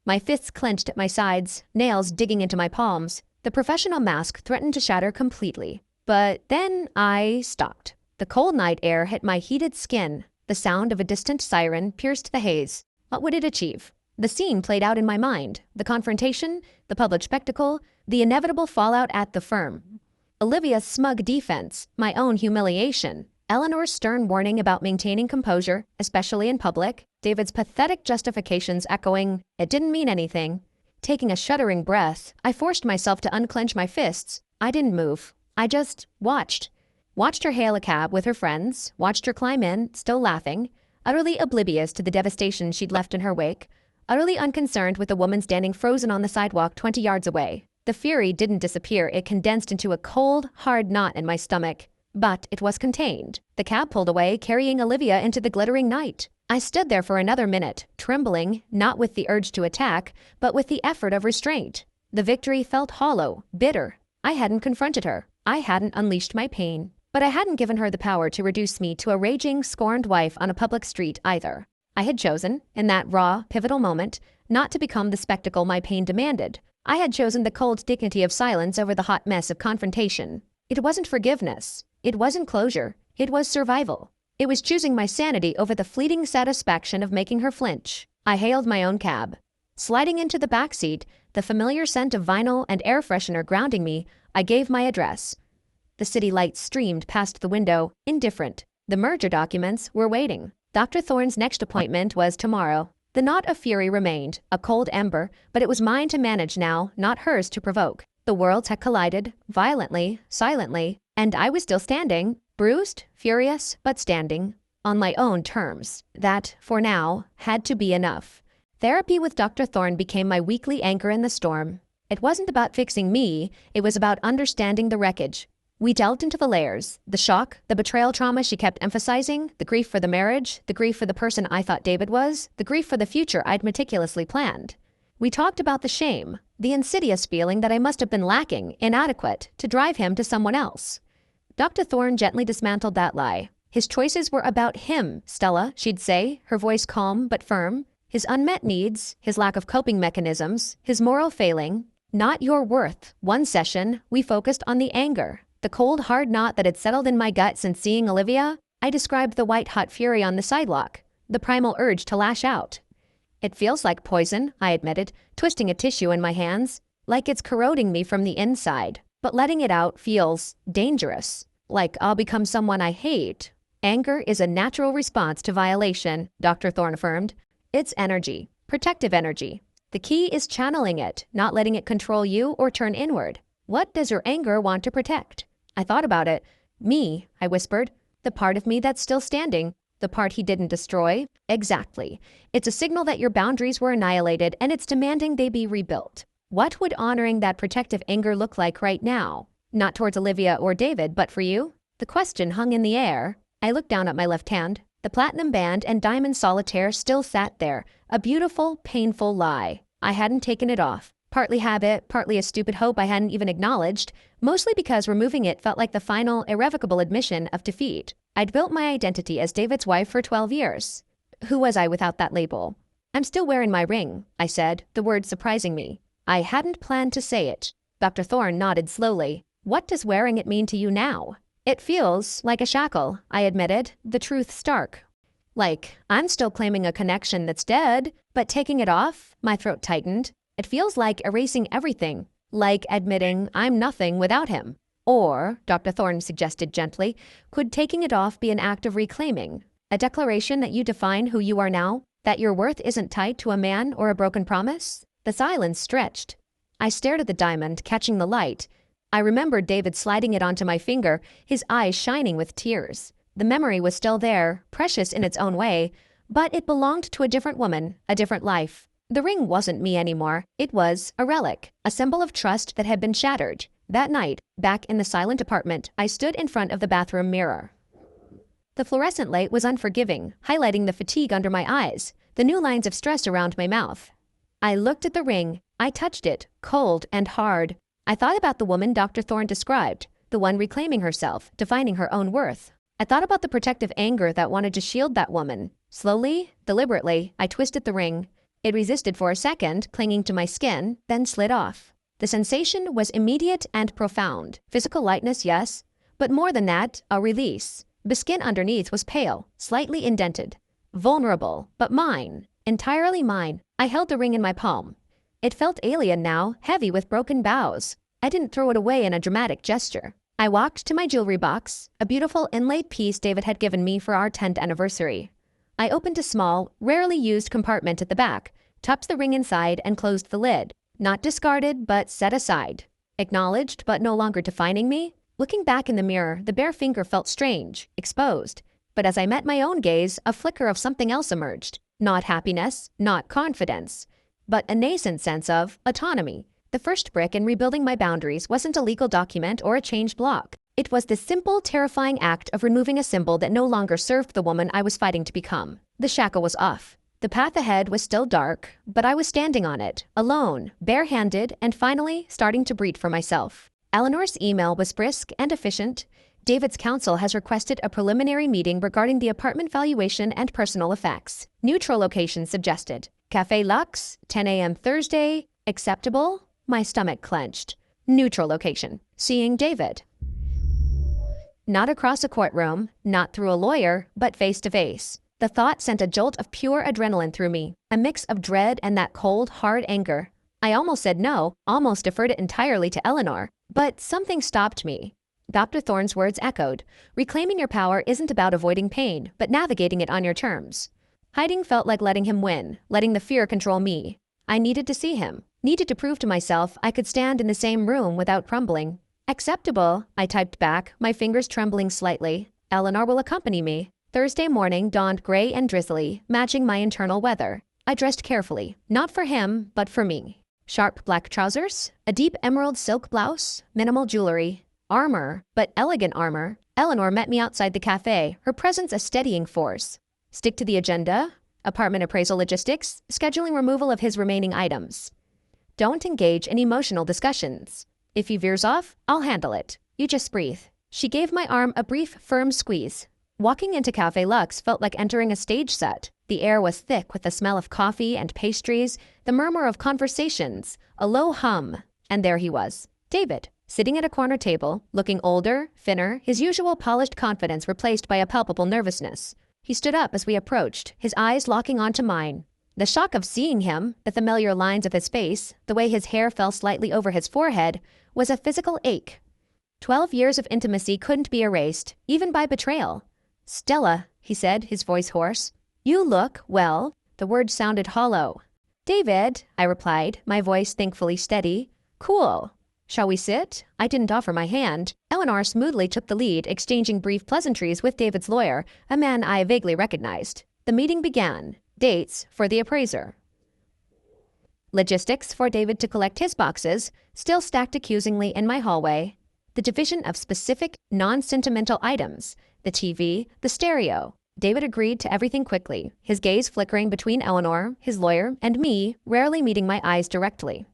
My fists clenched at my sides, nails digging into my palms. The professional mask threatened to shatter completely. But then I stopped. The cold night air hit my heated skin. The sound of a distant siren pierced the haze. What would it achieve? The scene played out in my mind. The confrontation, the public spectacle, the inevitable fallout at the firm. Olivia's smug defense, my own humiliation. Eleanor's stern warning about maintaining composure, especially in public. David's pathetic justifications echoing, "It didn't mean anything." Taking a shuddering breath, I forced myself to unclench my fists. I didn't move. I just watched. Watched her hail a cab with her friends, watched her climb in, still laughing, utterly oblivious to the devastation she'd left in her wake, utterly unconcerned with the woman standing frozen on the sidewalk 20 yards away. The fury didn't disappear, it condensed into a cold, hard knot in my stomach. But it was contained. The cab pulled away, carrying Olivia into the glittering night. I stood there for another minute, trembling, not with the urge to attack, but with the effort of restraint. The victory felt hollow, bitter. I hadn't confronted her. I hadn't unleashed my pain. But I hadn't given her the power to reduce me to a raging, scorned wife on a public street either. I had chosen, in that raw, pivotal moment, not to become the spectacle my pain demanded. I had chosen the cold dignity of silence over the hot mess of confrontation. It wasn't forgiveness. It wasn't closure. It was survival. It was choosing my sanity over the fleeting satisfaction of making her flinch. I hailed my own cab. Sliding into the back seat, the familiar scent of vinyl and air freshener grounding me, I gave my address. The city lights streamed past the window, indifferent. The merger documents were waiting. Dr. Thorne's next appointment was tomorrow. The knot of fury remained, a cold ember, but it was mine to manage now, not hers to provoke. The worlds had collided, violently, silently, and I was still standing, bruised, furious, but standing, on my own terms. That, for now, had to be enough. Therapy with Dr. Thorne became my weekly anchor in the storm. It wasn't about fixing me, it was about understanding the wreckage. We delved into the layers, the shock, the betrayal trauma she kept emphasizing, the grief for the marriage, the grief for the person I thought David was, the grief for the future I'd meticulously planned. We talked about the shame, the insidious feeling that I must have been lacking, inadequate, to drive him to someone else. Dr. Thorne gently dismantled that lie. His choices were about him, Stella, she'd say, her voice calm but firm. His unmet needs, his lack of coping mechanisms, his moral failing. Not your worth. One session, we focused on the anger. The cold, hard knot that had settled in my gut since seeing Olivia. I described the white-hot fury on the sidewalk, the primal urge to lash out. It feels like poison, I admitted, twisting a tissue in my hands, like it's corroding me from the inside. But letting it out feels dangerous, like I'll become someone I hate. Anger is a natural response to violation, Dr. Thorne affirmed. It's energy, protective energy. The key is channeling it, not letting it control you or turn inward. What does your anger want to protect? I thought about it. Me, I whispered. The part of me that's still standing. The part he didn't destroy. Exactly. It's a signal that your boundaries were annihilated and it's demanding they be rebuilt. What would honoring that protective anger look like right now? Not towards Olivia or David, but for you? The question hung in the air. I looked down at my left hand. The platinum band and diamond solitaire still sat there, a beautiful, painful lie. I hadn't taken it off. Partly habit, partly a stupid hope I hadn't even acknowledged, mostly because removing it felt like the final, irrevocable admission of defeat. I'd built my identity as David's wife for 12 years. Who was I without that label? I'm still wearing my ring, I said, the word surprising me. I hadn't planned to say it. Dr. Thorne nodded slowly. What does wearing it mean to you now? It feels like a shackle, I admitted, the truth stark. Like, I'm still claiming a connection that's dead, but taking it off, my throat tightened. It feels like erasing everything, like admitting I'm nothing without him. Or, Dr. Thorne suggested gently, could taking it off be an act of reclaiming? A declaration that you define who you are now? That your worth isn't tied to a man or a broken promise? The silence stretched. I stared at the diamond, catching the light. I remembered David sliding it onto my finger, his eyes shining with tears. The memory was still there, precious in its own way, but it belonged to a different woman, a different life. The ring wasn't me anymore. It was a relic, a symbol of trust that had been shattered. That night, back in the silent apartment, I stood in front of the bathroom mirror. The fluorescent light was unforgiving, highlighting the fatigue under my eyes, the new lines of stress around my mouth. I looked at the ring. I touched it, cold and hard. I thought about the woman Dr. Thorne described, the one reclaiming herself, defining her own worth. I thought about the protective anger that wanted to shield that woman. Slowly, deliberately, I twisted the ring. It resisted for a second, clinging to my skin, then slid off. The sensation was immediate and profound. Physical lightness, yes, but more than that, a release. The skin underneath was pale, slightly indented. Vulnerable, but mine. Entirely mine. I held the ring in my palm. It felt alien now, heavy with broken bows. I didn't throw it away in a dramatic gesture. I walked to my jewelry box, a beautiful inlaid piece David had given me for our 10th anniversary. I opened a small, rarely used compartment at the back, tucked the ring inside, and closed the lid. Not discarded, but set aside. Acknowledged, but no longer defining me? Looking back in the mirror, the bare finger felt strange, exposed. But as I met my own gaze, a flicker of something else emerged. Not happiness, not confidence, but a nascent sense of autonomy. The first brick in rebuilding my boundaries wasn't a legal document or a change block. It was the simple, terrifying act of removing a symbol that no longer served the woman I was fighting to become. The shackle was off. The path ahead was still dark, but I was standing on it, alone, barehanded, and finally starting to breathe for myself. Eleanor's email was brisk and efficient. David's counsel has requested a preliminary meeting regarding the apartment valuation and personal effects. Neutral location suggested. Café Lux, 10 a.m. Thursday. Acceptable? My stomach clenched. Neutral location. Seeing David. Not across a courtroom, not through a lawyer, but face to face. The thought sent a jolt of pure adrenaline through me, a mix of dread and that cold, hard anger. I almost said no, almost deferred it entirely to Eleanor, but something stopped me. Dr. Thorne's words echoed. Reclaiming your power isn't about avoiding pain, but navigating it on your terms. Hiding felt like letting him win, letting the fear control me. I needed to see him, needed to prove to myself I could stand in the same room without crumbling. Acceptable, I typed back, my fingers trembling slightly. Eleanor will accompany me. Thursday morning dawned gray and drizzly, matching my internal weather. I dressed carefully, not for him, but for me. Sharp black trousers, a deep emerald silk blouse, minimal jewelry, armor, but elegant armor. Eleanor met me outside the cafe, her presence a steadying force. Stick to the agenda, apartment appraisal logistics, scheduling removal of his remaining items. Don't engage in emotional discussions. If he veers off, I'll handle it. You just breathe. She gave my arm a brief, firm squeeze. Walking into Cafe Luxe felt like entering a stage set. The air was thick with the smell of coffee and pastries, the murmur of conversations, a low hum. And there he was, David, sitting at a corner table, looking older, thinner, his usual polished confidence replaced by a palpable nervousness. He stood up as we approached, his eyes locking onto mine. The shock of seeing him, the familiar lines of his face, the way his hair fell slightly over his forehead, was a physical ache. 12 years of intimacy couldn't be erased, even by betrayal. "Stella," he said, his voice hoarse. "You look, well." The word sounded hollow. "David," I replied, my voice thankfully steady. "Cool. Shall we sit?" I didn't offer my hand. Eleanor smoothly took the lead, exchanging brief pleasantries with David's lawyer, a man I vaguely recognized. The meeting began. Dates for the appraiser. Logistics for David to collect his boxes, still stacked accusingly in my hallway. The division of specific, non-sentimental items. The TV, the stereo. David agreed to everything quickly, his gaze flickering between Eleanor, his lawyer, and me, rarely meeting my eyes directly.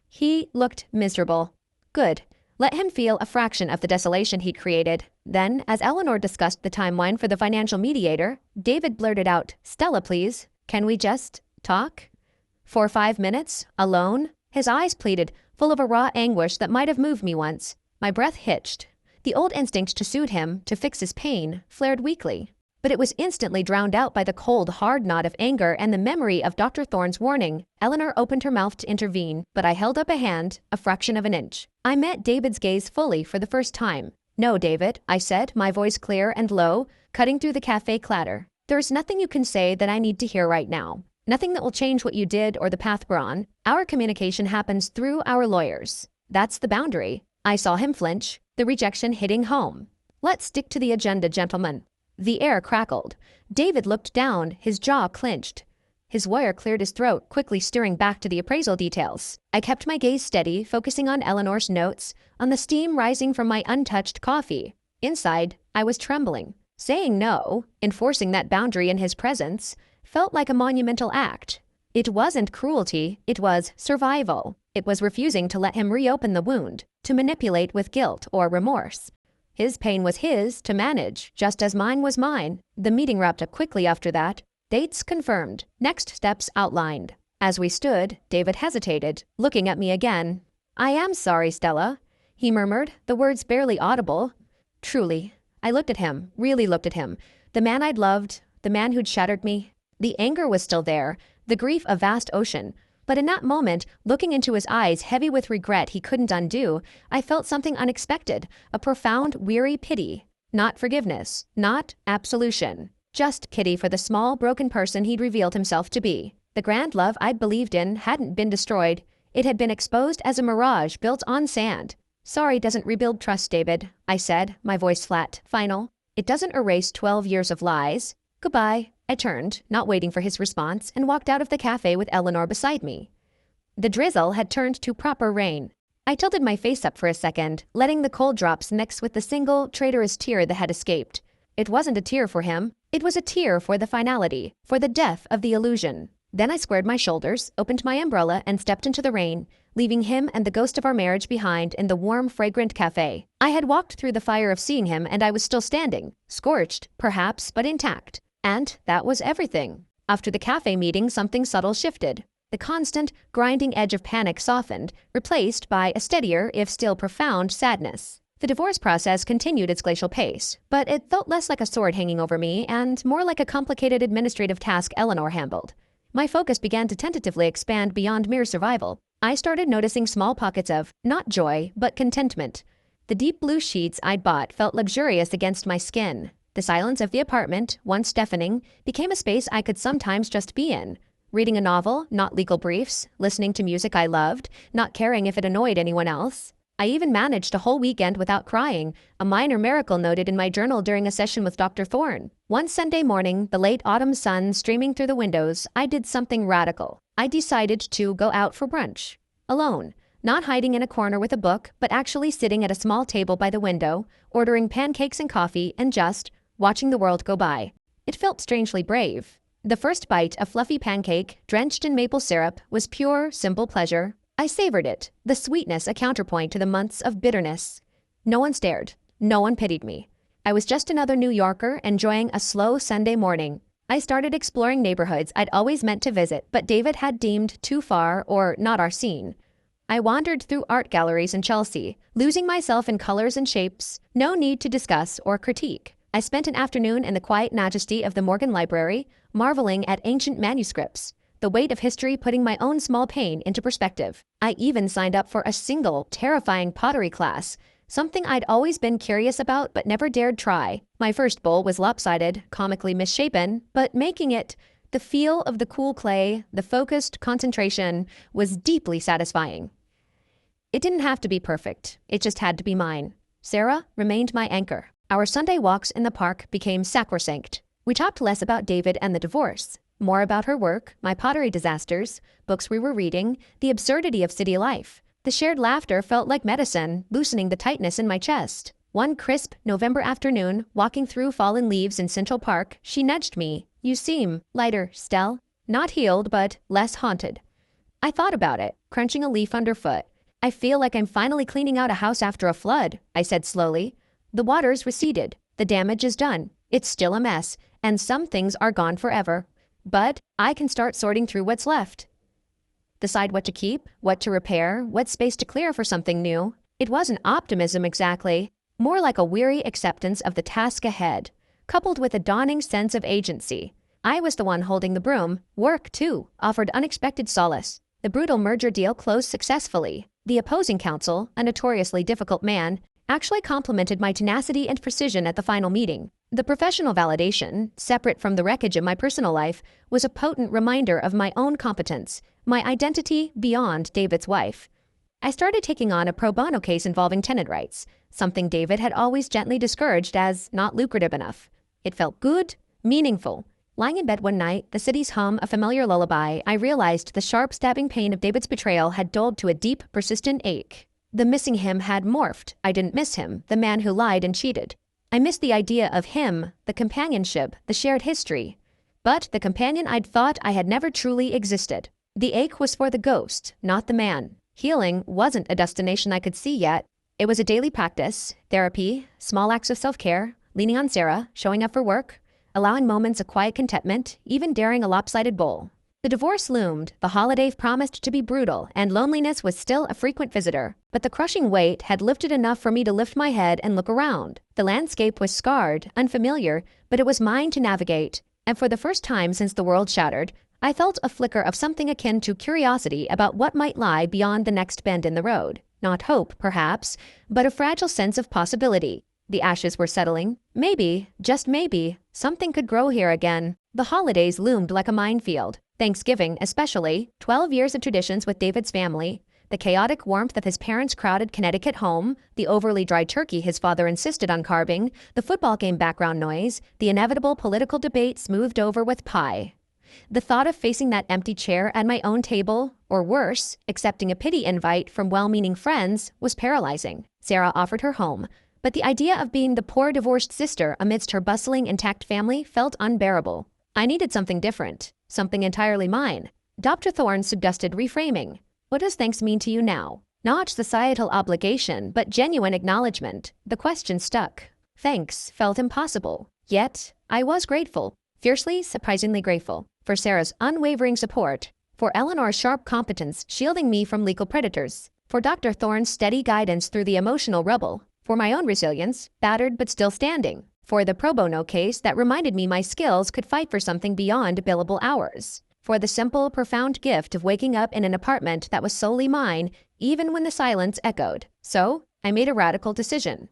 He looked miserable. Good. Let him feel a fraction of the desolation he'd created. Then, as Eleanor discussed the timeline for the financial mediator, David blurted out, "Stella, please. Can we just talk? For 5 minutes? Alone?" His eyes pleaded, full of a raw anguish that might have moved me once. My breath hitched. The old instinct to soothe him, to fix his pain, flared weakly. But it was instantly drowned out by the cold, hard knot of anger and the memory of Dr. Thorne's warning. Eleanor opened her mouth to intervene, but I held up a hand, a fraction of an inch. I met David's gaze fully for the first time. "No, David," I said, my voice clear and low, cutting through the cafe clatter. "There's nothing you can say that I need to hear right now. Nothing that will change what you did or the path we're on. Our communication happens through our lawyers. That's the boundary." I saw him flinch, the rejection hitting home. "Let's stick to the agenda, gentlemen." The air crackled. David looked down, his jaw clenched. His lawyer cleared his throat, quickly steering back to the appraisal details. I kept my gaze steady, focusing on Eleanor's notes, on the steam rising from my untouched coffee. Inside, I was trembling. Saying no, enforcing that boundary in his presence, felt like a monumental act. It wasn't cruelty, it was survival. It was refusing to let him reopen the wound, to manipulate with guilt or remorse. His pain was his to manage, just as mine was mine. The meeting wrapped up quickly after that. Dates confirmed, next steps outlined. As we stood, David hesitated, looking at me again. "I am sorry, Stella," he murmured, the words barely audible. Truly. I looked at him, really looked at him. The man I'd loved, the man who'd shattered me. The anger was still there, the grief a vast ocean. But in that moment, looking into his eyes heavy with regret he couldn't undo, I felt something unexpected, a profound, weary pity. Not forgiveness, not absolution. Just pity for the small, broken person he'd revealed himself to be. The grand love I'd believed in hadn't been destroyed. It had been exposed as a mirage built on sand. "Sorry doesn't rebuild trust, David," I said, my voice flat, final. "It doesn't erase 12 years of lies. Goodbye." I turned, not waiting for his response, and walked out of the cafe with Eleanor beside me. The drizzle had turned to proper rain. I tilted my face up for a second, letting the cold drops mix with the single, traitorous tear that had escaped. It wasn't a tear for him. It was a tear for the finality, for the death of the illusion. Then I squared my shoulders, opened my umbrella, and stepped into the rain, leaving him and the ghost of our marriage behind in the warm, fragrant cafe. I had walked through the fire of seeing him, and I was still standing, scorched, perhaps, but intact. And that was everything. After the cafe meeting, something subtle shifted. The constant, grinding edge of panic softened, replaced by a steadier, if still profound, sadness. The divorce process continued its glacial pace, but it felt less like a sword hanging over me and more like a complicated administrative task Eleanor handled. My focus began to tentatively expand beyond mere survival. I started noticing small pockets of, not joy, but contentment. The deep blue sheets I'd bought felt luxurious against my skin. The silence of the apartment, once deafening, became a space I could sometimes just be in. Reading a novel, not legal briefs, listening to music I loved, not caring if it annoyed anyone else. I even managed a whole weekend without crying, a minor miracle noted in my journal during a session with Dr. Thorne. One Sunday morning, the late autumn sun streaming through the windows, I did something radical. I decided to go out for brunch. Alone. Not hiding in a corner with a book, but actually sitting at a small table by the window, ordering pancakes and coffee, and just watching the world go by. It felt strangely brave. The first bite, a fluffy pancake, drenched in maple syrup, was pure, simple pleasure. I savored it, the sweetness a counterpoint to the months of bitterness. No one stared. No one pitied me. I was just another New Yorker enjoying a slow Sunday morning. I started exploring neighborhoods I'd always meant to visit, but David had deemed too far or not our scene. I wandered through art galleries in Chelsea, losing myself in colors and shapes, no need to discuss or critique. I spent an afternoon in the quiet majesty of the Morgan Library, marveling at ancient manuscripts, the weight of history putting my own small pain into perspective. I even signed up for a single, terrifying pottery class, something I'd always been curious about but never dared try. My first bowl was lopsided, comically misshapen, but making it, the feel of the cool clay, the focused concentration, was deeply satisfying. It didn't have to be perfect, it just had to be mine. Sarah remained my anchor. Our Sunday walks in the park became sacrosanct. We talked less about David and the divorce, more about her work, my pottery disasters, books we were reading, the absurdity of city life. The shared laughter felt like medicine, loosening the tightness in my chest. One crisp November afternoon, walking through fallen leaves in Central Park, she nudged me. "You seem lighter, Stell. Not healed, but less haunted." I thought about it, crunching a leaf underfoot. "I feel like I'm finally cleaning out a house after a flood," I said slowly. "The water's receded. The damage is done. It's still a mess, and some things are gone forever. But I can start sorting through what's left. Decide what to keep, what to repair, what space to clear for something new." It wasn't optimism exactly, more like a weary acceptance of the task ahead, coupled with a dawning sense of agency. I was the one holding the broom. Work, too, offered unexpected solace. The brutal merger deal closed successfully. The opposing counsel, a notoriously difficult man, actually complimented my tenacity and precision at the final meeting. The professional validation, separate from the wreckage of my personal life, was a potent reminder of my own competence, my identity beyond David's wife. I started taking on a pro bono case involving tenant rights, something David had always gently discouraged as not lucrative enough. It felt good, meaningful. Lying in bed one night, the city's hum a familiar lullaby, I realized the sharp stabbing pain of David's betrayal had dulled to a deep, persistent ache. The missing him had morphed. I didn't miss him, the man who lied and cheated. I missed the idea of him, the companionship, the shared history. But the companion I'd thought I had never truly existed. The ache was for the ghost, not the man. Healing wasn't a destination I could see yet. It was a daily practice, therapy, small acts of self-care, leaning on Sarah, showing up for work, allowing moments of quiet contentment, even daring a lopsided bowl. The divorce loomed, the holiday promised to be brutal, and loneliness was still a frequent visitor. But the crushing weight had lifted enough for me to lift my head and look around. The landscape was scarred, unfamiliar, but it was mine to navigate. And for the first time since the world shattered, I felt a flicker of something akin to curiosity about what might lie beyond the next bend in the road. Not hope, perhaps, but a fragile sense of possibility. The ashes were settling. Maybe, just maybe, something could grow here again. The holidays loomed like a minefield. Thanksgiving, especially, 12 years of traditions with David's family, the chaotic warmth of his parents' crowded Connecticut home, the overly dry turkey his father insisted on carving, the football game background noise, the inevitable political debate smoothed over with pie. The thought of facing that empty chair at my own table, or worse, accepting a pity invite from well-meaning friends, was paralyzing. Sarah offered her home, but the idea of being the poor divorced sister amidst her bustling, intact family felt unbearable. I needed something different, something entirely mine. Dr. Thorne suggested reframing. What does thanks mean to you now? Not societal obligation, but genuine acknowledgement. The question stuck. Thanks felt impossible. Yet, I was grateful. Fiercely, surprisingly grateful. For Sarah's unwavering support. For Eleanor's sharp competence shielding me from legal predators. For Dr. Thorne's steady guidance through the emotional rubble. For my own resilience, battered but still standing. For the pro bono case that reminded me my skills could fight for something beyond billable hours. For the simple, profound gift of waking up in an apartment that was solely mine, even when the silence echoed. So, I made a radical decision.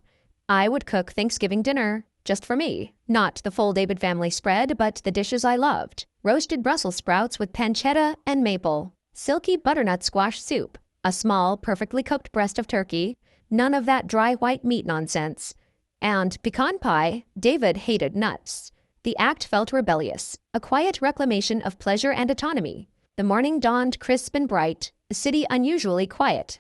I would cook Thanksgiving dinner just for me. Not the full David family spread, but the dishes I loved. Roasted Brussels sprouts with pancetta and maple. Silky butternut squash soup. A small, perfectly cooked breast of turkey. None of that dry white meat nonsense. And pecan pie. David hated nuts. The act felt rebellious, a quiet reclamation of pleasure and autonomy. The morning dawned crisp and bright, the city unusually quiet.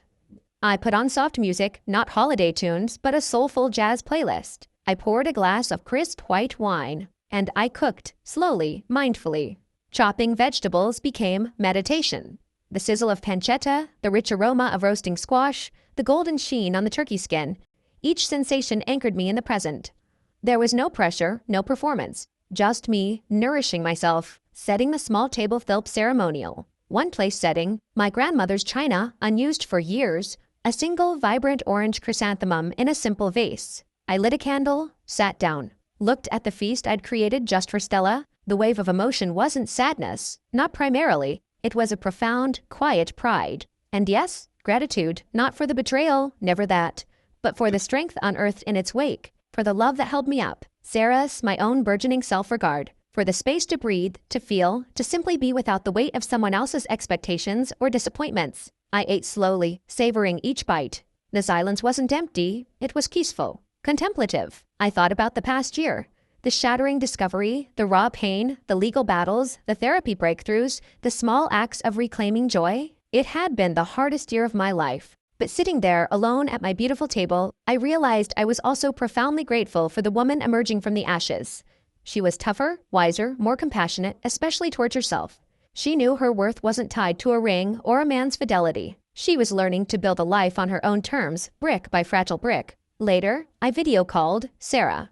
I put on soft music, not holiday tunes, but a soulful jazz playlist. I poured a glass of crisp white wine, and I cooked, slowly, mindfully. Chopping vegetables became meditation. The sizzle of pancetta, the rich aroma of roasting squash, the golden sheen on the turkey skin, each sensation anchored me in the present. There was no pressure, no performance. Just me, nourishing myself, setting the small table felt ceremonial. One place setting, my grandmother's china, unused for years, a single vibrant orange chrysanthemum in a simple vase. I lit a candle, sat down, looked at the feast I'd created just for Stella. The wave of emotion wasn't sadness, not primarily. It was a profound, quiet pride. And yes, gratitude, not for the betrayal, never that, but for the strength unearthed in its wake, for the love that held me up. Sarah's, my own burgeoning self-regard, for the space to breathe, to feel, to simply be without the weight of someone else's expectations or disappointments. I ate slowly, savoring each bite. The silence wasn't empty, it was peaceful, contemplative. I thought about the past year, the shattering discovery, the raw pain, the legal battles, the therapy breakthroughs, the small acts of reclaiming joy. It had been the hardest year of my life. But sitting there alone at my beautiful table, I realized I was also profoundly grateful for the woman emerging from the ashes. She was tougher, wiser, more compassionate, especially towards herself. She knew her worth wasn't tied to a ring or a man's fidelity. She was learning to build a life on her own terms, brick by fragile brick. Later, I video called Sarah.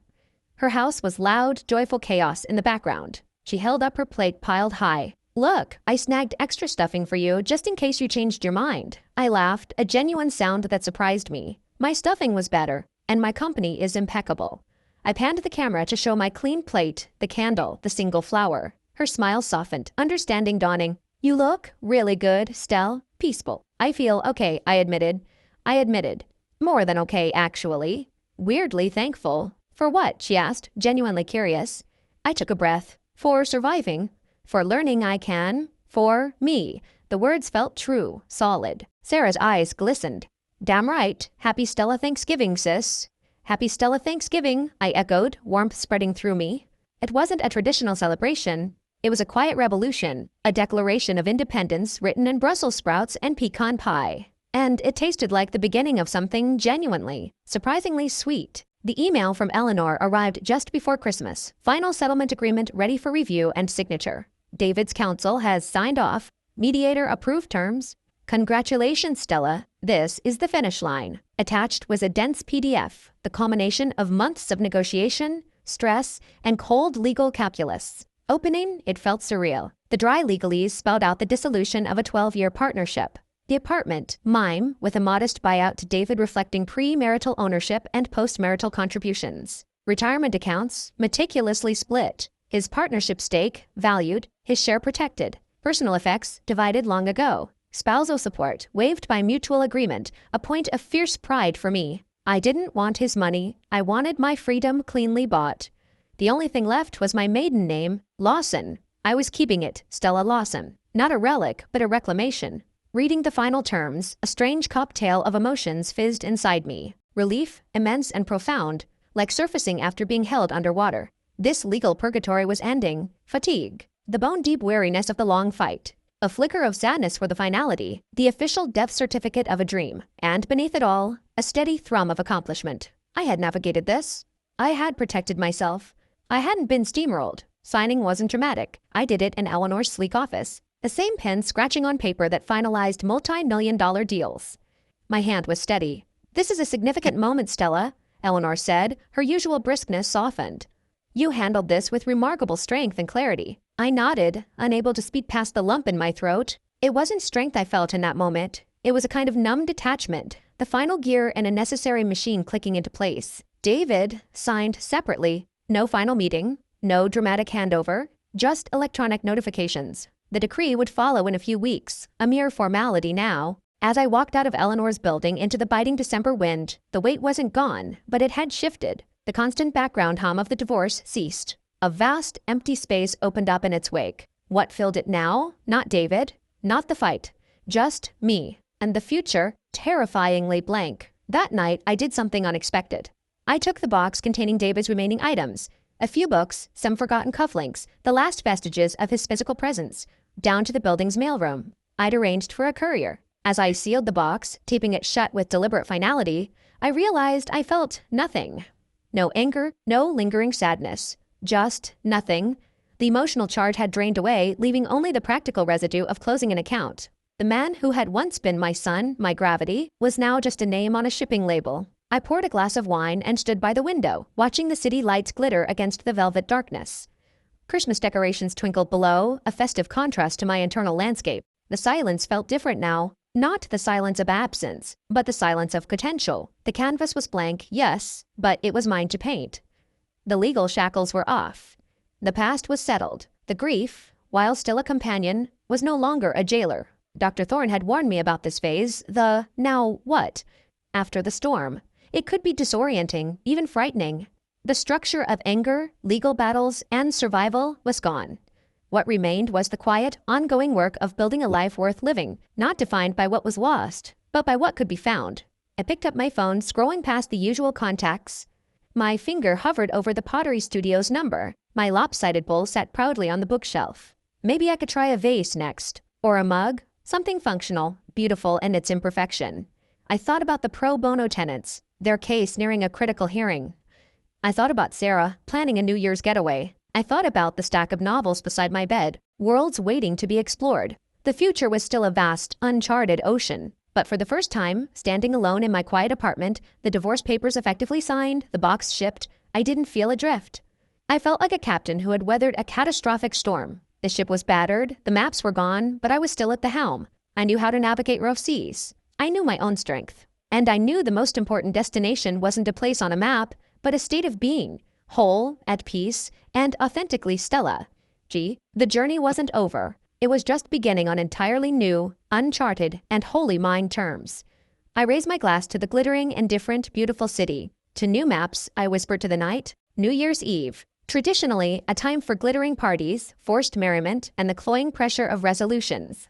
Her house was loud, joyful chaos in the background. She held up her plate piled high. "Look, I snagged extra stuffing for you just in case you changed your mind." I laughed, a genuine sound that surprised me. My stuffing was better, and my company is impeccable. I panned the camera to show my clean plate, the candle, the single flower. Her smile softened, understanding dawning. "You look really good, Stell. Peaceful." "I feel okay," I admitted. More than okay, actually. Weirdly thankful. "For what?" she asked, genuinely curious. I took a breath. "For surviving. For learning I can. For me." The words felt true, solid. Sarah's eyes glistened. "Damn right. Happy Stella Thanksgiving, sis." "Happy Stella Thanksgiving," I echoed, warmth spreading through me. It wasn't a traditional celebration. It was a quiet revolution, a declaration of independence written in Brussels sprouts and pecan pie. And it tasted like the beginning of something genuinely, surprisingly sweet. The email from Eleanor arrived just before Christmas. Final settlement agreement ready for review and signature. David's counsel has signed off. Mediator approved terms. "Congratulations, Stella. This is the finish line." Attached was a dense PDF, the culmination of months of negotiation, stress, and cold legal calculus. Opening, it felt surreal. The dry legalese spelled out the dissolution of a 12-year partnership. The apartment, mine, with a modest buyout to David reflecting pre-marital ownership and post-marital contributions. Retirement accounts, meticulously split. His partnership stake, valued. His share protected. Personal effects, divided long ago. Spousal support, waived by mutual agreement, a point of fierce pride for me. I didn't want his money. I wanted my freedom cleanly bought. The only thing left was my maiden name, Lawson. I was keeping it, Stella Lawson. Not a relic, but a reclamation. Reading the final terms, a strange cocktail of emotions fizzed inside me. Relief, immense and profound, like surfacing after being held underwater. This legal purgatory was ending. Fatigue. The bone-deep weariness of the long fight. A flicker of sadness for the finality. The official death certificate of a dream. And beneath it all, a steady thrum of accomplishment. I had navigated this. I had protected myself. I hadn't been steamrolled. Signing wasn't dramatic. I did it in Eleanor's sleek office. The same pen scratching on paper that finalized multi-million-dollar deals. My hand was steady. "This is a significant moment, Stella," Eleanor said, her usual briskness softened. "You handled this with remarkable strength and clarity." I nodded, unable to speak past the lump in my throat. It wasn't strength I felt in that moment. It was a kind of numb detachment, the final gear and a necessary machine clicking into place. David signed separately. No final meeting, no dramatic handover, just electronic notifications. The decree would follow in a few weeks, a mere formality now. As I walked out of Eleanor's building into the biting December wind, the weight wasn't gone, but it had shifted. The constant background hum of the divorce ceased. A vast, empty space opened up in its wake. What filled it now? Not David, not the fight, just me. And the future, terrifyingly blank. That night, I did something unexpected. I took the box containing David's remaining items, a few books, some forgotten cufflinks, the last vestiges of his physical presence, down to the building's mailroom. I'd arranged for a courier. As I sealed the box, taping it shut with deliberate finality, I realized I felt nothing. No anger, no lingering sadness. Just nothing. The emotional charge had drained away, leaving only the practical residue of closing an account. The man who had once been my sun, my gravity, was now just a name on a shipping label. I poured a glass of wine and stood by the window, watching the city lights glitter against the velvet darkness. Christmas decorations twinkled below, a festive contrast to my internal landscape. The silence felt different now. Not the silence of absence, but the silence of potential. The canvas was blank, yes, but it was mine to paint. The legal shackles were off. The past was settled. The grief, while still a companion, was no longer a jailer. Dr. Thorne had warned me about this phase, the now what? After the storm. It could be disorienting, even frightening. The structure of anger, legal battles, and survival was gone. What remained was the quiet, ongoing work of building a life worth living, not defined by what was lost, but by what could be found. I picked up my phone, scrolling past the usual contacts. My finger hovered over the pottery studio's number. My lopsided bowl sat proudly on the bookshelf. Maybe I could try a vase next, or a mug, something functional, beautiful in its imperfection. I thought about the pro bono tenants, their case nearing a critical hearing. I thought about Sarah, planning a New Year's getaway. I thought about the stack of novels beside my bed, worlds waiting to be explored. The future was still a vast, uncharted ocean. But for the first time, standing alone in my quiet apartment, the divorce papers effectively signed, the box shipped, I didn't feel adrift. I felt like a captain who had weathered a catastrophic storm. The ship was battered, the maps were gone, but I was still at the helm. I knew how to navigate rough seas. I knew my own strength. And I knew the most important destination wasn't a place on a map, but a state of being, whole, at peace, and authentically Stella. The journey wasn't over. It was just beginning on entirely new, uncharted, and wholly mine terms. I raised my glass to the glittering, indifferent, beautiful city. To new maps, I whispered to the night, New Year's Eve. Traditionally, a time for glittering parties, forced merriment, and the cloying pressure of resolutions.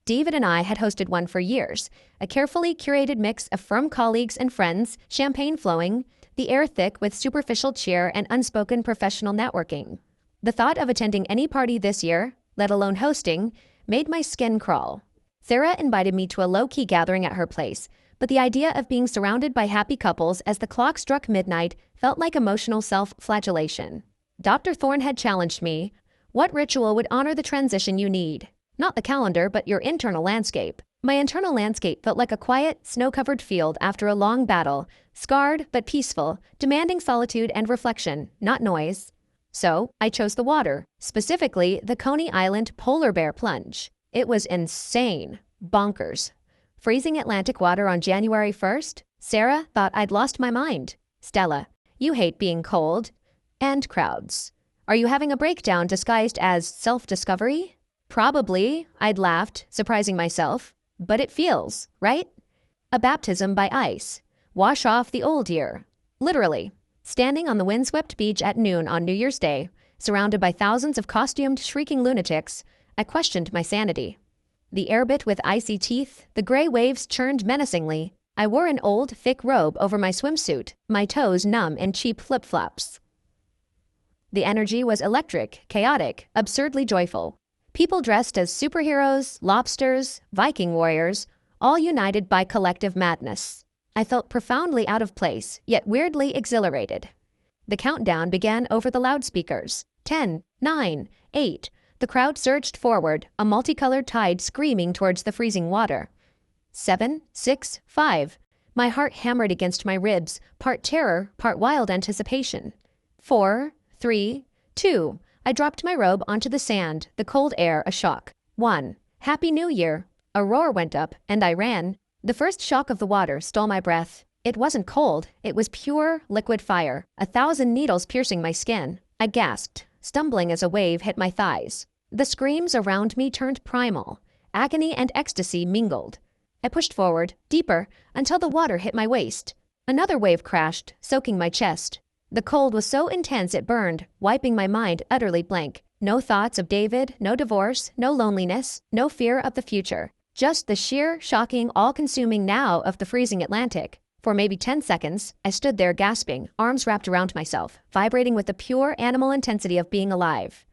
David and I had hosted one for years, a carefully curated mix of firm colleagues and friends, champagne flowing, the air thick with superficial cheer and unspoken professional networking. The thought of attending any party this year, let alone hosting, made my skin crawl. Sarah invited me to a low-key gathering at her place, but the idea of being surrounded by happy couples as the clock struck midnight felt like emotional self-flagellation. Dr. Thorne had challenged me. What ritual would honor the transition you need? Not the calendar, but your internal landscape. My internal landscape felt like a quiet, snow-covered field after a long battle, scarred but peaceful, demanding solitude and reflection, not noise. So, I chose the water, specifically the Coney Island polar bear plunge. It was insane. Bonkers. Freezing Atlantic water on January 1st? Sarah thought I'd lost my mind. Stella, you hate being cold. And crowds. Are you having a breakdown disguised as self-discovery? Probably, I'd laughed, surprising myself. But it feels, right? A baptism by ice. Wash off the old year. Literally. Standing on the windswept beach at noon on New Year's Day, surrounded by thousands of costumed, shrieking lunatics, I questioned my sanity. The air bit with icy teeth, the gray waves churned menacingly. I wore an old, thick robe over my swimsuit, my toes numb in cheap flip-flops. The energy was electric, chaotic, absurdly joyful. People dressed as superheroes, lobsters, Viking warriors, all united by collective madness. I felt profoundly out of place, yet weirdly exhilarated. The countdown began over the loudspeakers. 10, 9, 8. The crowd surged forward, a multicolored tide screaming towards the freezing water. 7, 6, 5. My heart hammered against my ribs, part terror, part wild anticipation. 4, 3, 2. I dropped my robe onto the sand, the cold air a shock. 1. Happy New Year. A roar went up, and I ran. The first shock of the water stole my breath. It wasn't cold, it was pure, liquid fire, 1,000 needles piercing my skin. I gasped, stumbling as a wave hit my thighs. The screams around me turned primal. Agony and ecstasy mingled. I pushed forward, deeper, until the water hit my waist. Another wave crashed, soaking my chest. The cold was so intense it burned, wiping my mind utterly blank. No thoughts of David, no divorce, no loneliness, no fear of the future. Just the sheer, shocking, all-consuming now of the freezing Atlantic. For maybe 10 seconds, I stood there gasping, arms wrapped around myself, vibrating with the pure animal intensity of being alive.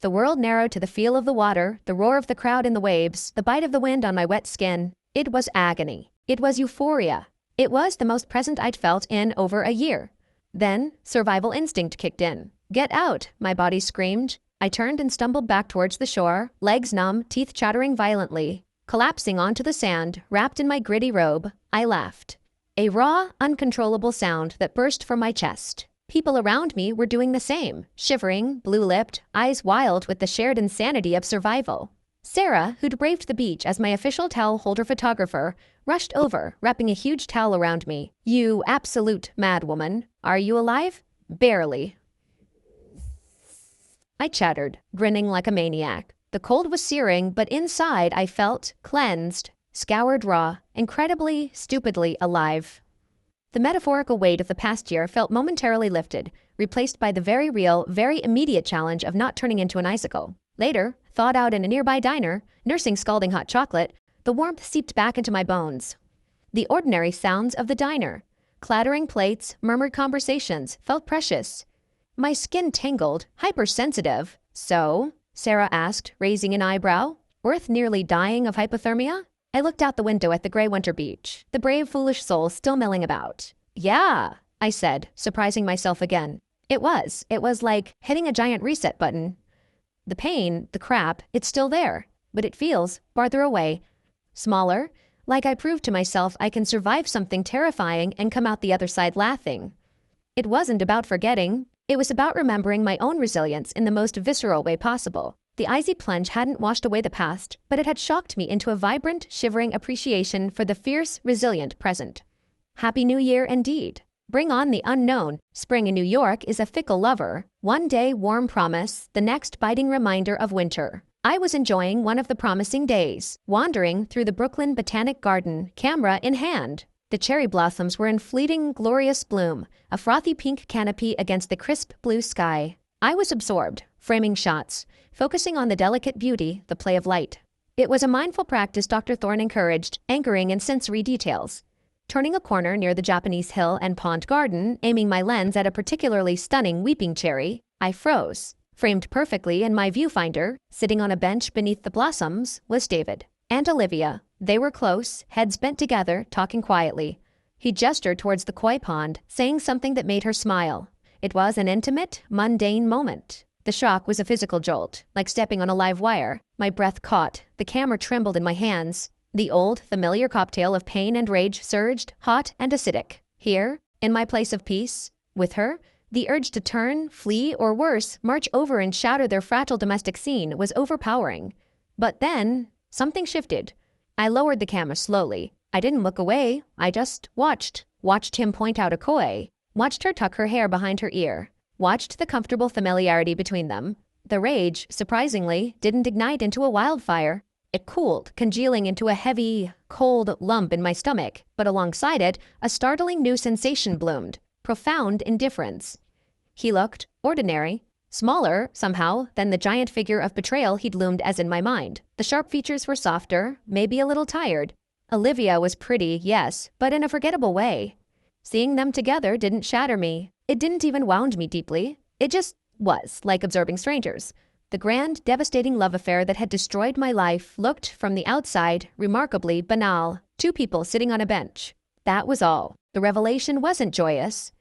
The world narrowed to the feel of the water, the roar of the crowd in the waves, the bite of the wind on my wet skin. It was agony. It was euphoria. It was the most present I'd felt in over a year. Then, survival instinct kicked in. "Get out," my body screamed. I turned and stumbled back towards the shore, legs numb, teeth chattering violently. Collapsing onto the sand, wrapped in my gritty robe, I laughed. A raw, uncontrollable sound that burst from my chest. People around me were doing the same, shivering, blue-lipped, eyes wild with the shared insanity of survival. Sarah, who'd braved the beach as my official towel holder photographer, rushed over, wrapping a huge towel around me. "You absolute madwoman. Are you alive?" "Barely," I chattered, grinning like a maniac. The cold was searing, but inside I felt cleansed, scoured raw, incredibly, stupidly alive. The metaphorical weight of the past year felt momentarily lifted, replaced by the very real, very immediate challenge of not turning into an icicle. Later, thawed out in a nearby diner, nursing scalding hot chocolate, the warmth seeped back into my bones. The ordinary sounds of the diner, clattering plates, murmured conversations, felt precious. My skin tingled, hypersensitive. "So?" Sarah asked, raising an eyebrow. "Worth nearly dying of hypothermia?" I looked out the window at the gray winter beach, the brave, foolish soul still milling about. "Yeah," I said, surprising myself again. It was like hitting a giant reset button. The pain, the crap, it's still there, but it feels farther away. Smaller, like I proved to myself I can survive something terrifying and come out the other side laughing. It wasn't about forgetting. It was about remembering my own resilience in the most visceral way possible. The icy plunge hadn't washed away the past, but it had shocked me into a vibrant, shivering appreciation for the fierce, resilient present. Happy New Year indeed. Bring on the unknown. Spring in New York is a fickle lover. One day warm promise, the next biting reminder of winter. I was enjoying one of the promising days, wandering through the Brooklyn Botanic Garden, camera in hand. The cherry blossoms were in fleeting, glorious bloom, a frothy pink canopy against the crisp blue sky. I was absorbed, framing shots, focusing on the delicate beauty, the play of light. It was a mindful practice Dr. Thorne encouraged, anchoring in sensory details. Turning a corner near the Japanese hill and pond garden, aiming my lens at a particularly stunning weeping cherry, I froze. Framed perfectly in my viewfinder, sitting on a bench beneath the blossoms, was David and Olivia. They were close, heads bent together, talking quietly. He gestured towards the koi pond, saying something that made her smile. It was an intimate, mundane moment. The shock was a physical jolt, like stepping on a live wire. My breath caught. The camera trembled in my hands. The old, familiar cocktail of pain and rage surged, hot and acidic. Here, in my place of peace, with her, the urge to turn, flee, or worse, march over and shatter their fragile domestic scene was overpowering. But then, something shifted. I lowered the camera slowly. I didn't look away. I just watched. Watched him point out a koi. Watched her tuck her hair behind her ear. Watched the comfortable familiarity between them. The rage, surprisingly, didn't ignite into a wildfire. It cooled, congealing into a heavy, cold lump in my stomach, but alongside it, a startling new sensation bloomed. Profound indifference. He looked ordinary. Smaller, somehow, than the giant figure of betrayal he'd loomed as in my mind. The sharp features were softer, maybe a little tired. Olivia was pretty, yes, but in a forgettable way. Seeing them together didn't shatter me. It didn't even wound me deeply. It just was, like observing strangers. The grand, devastating love affair that had destroyed my life looked, from the outside, remarkably banal. Two people sitting on a bench. That was all. The revelation wasn't joyous.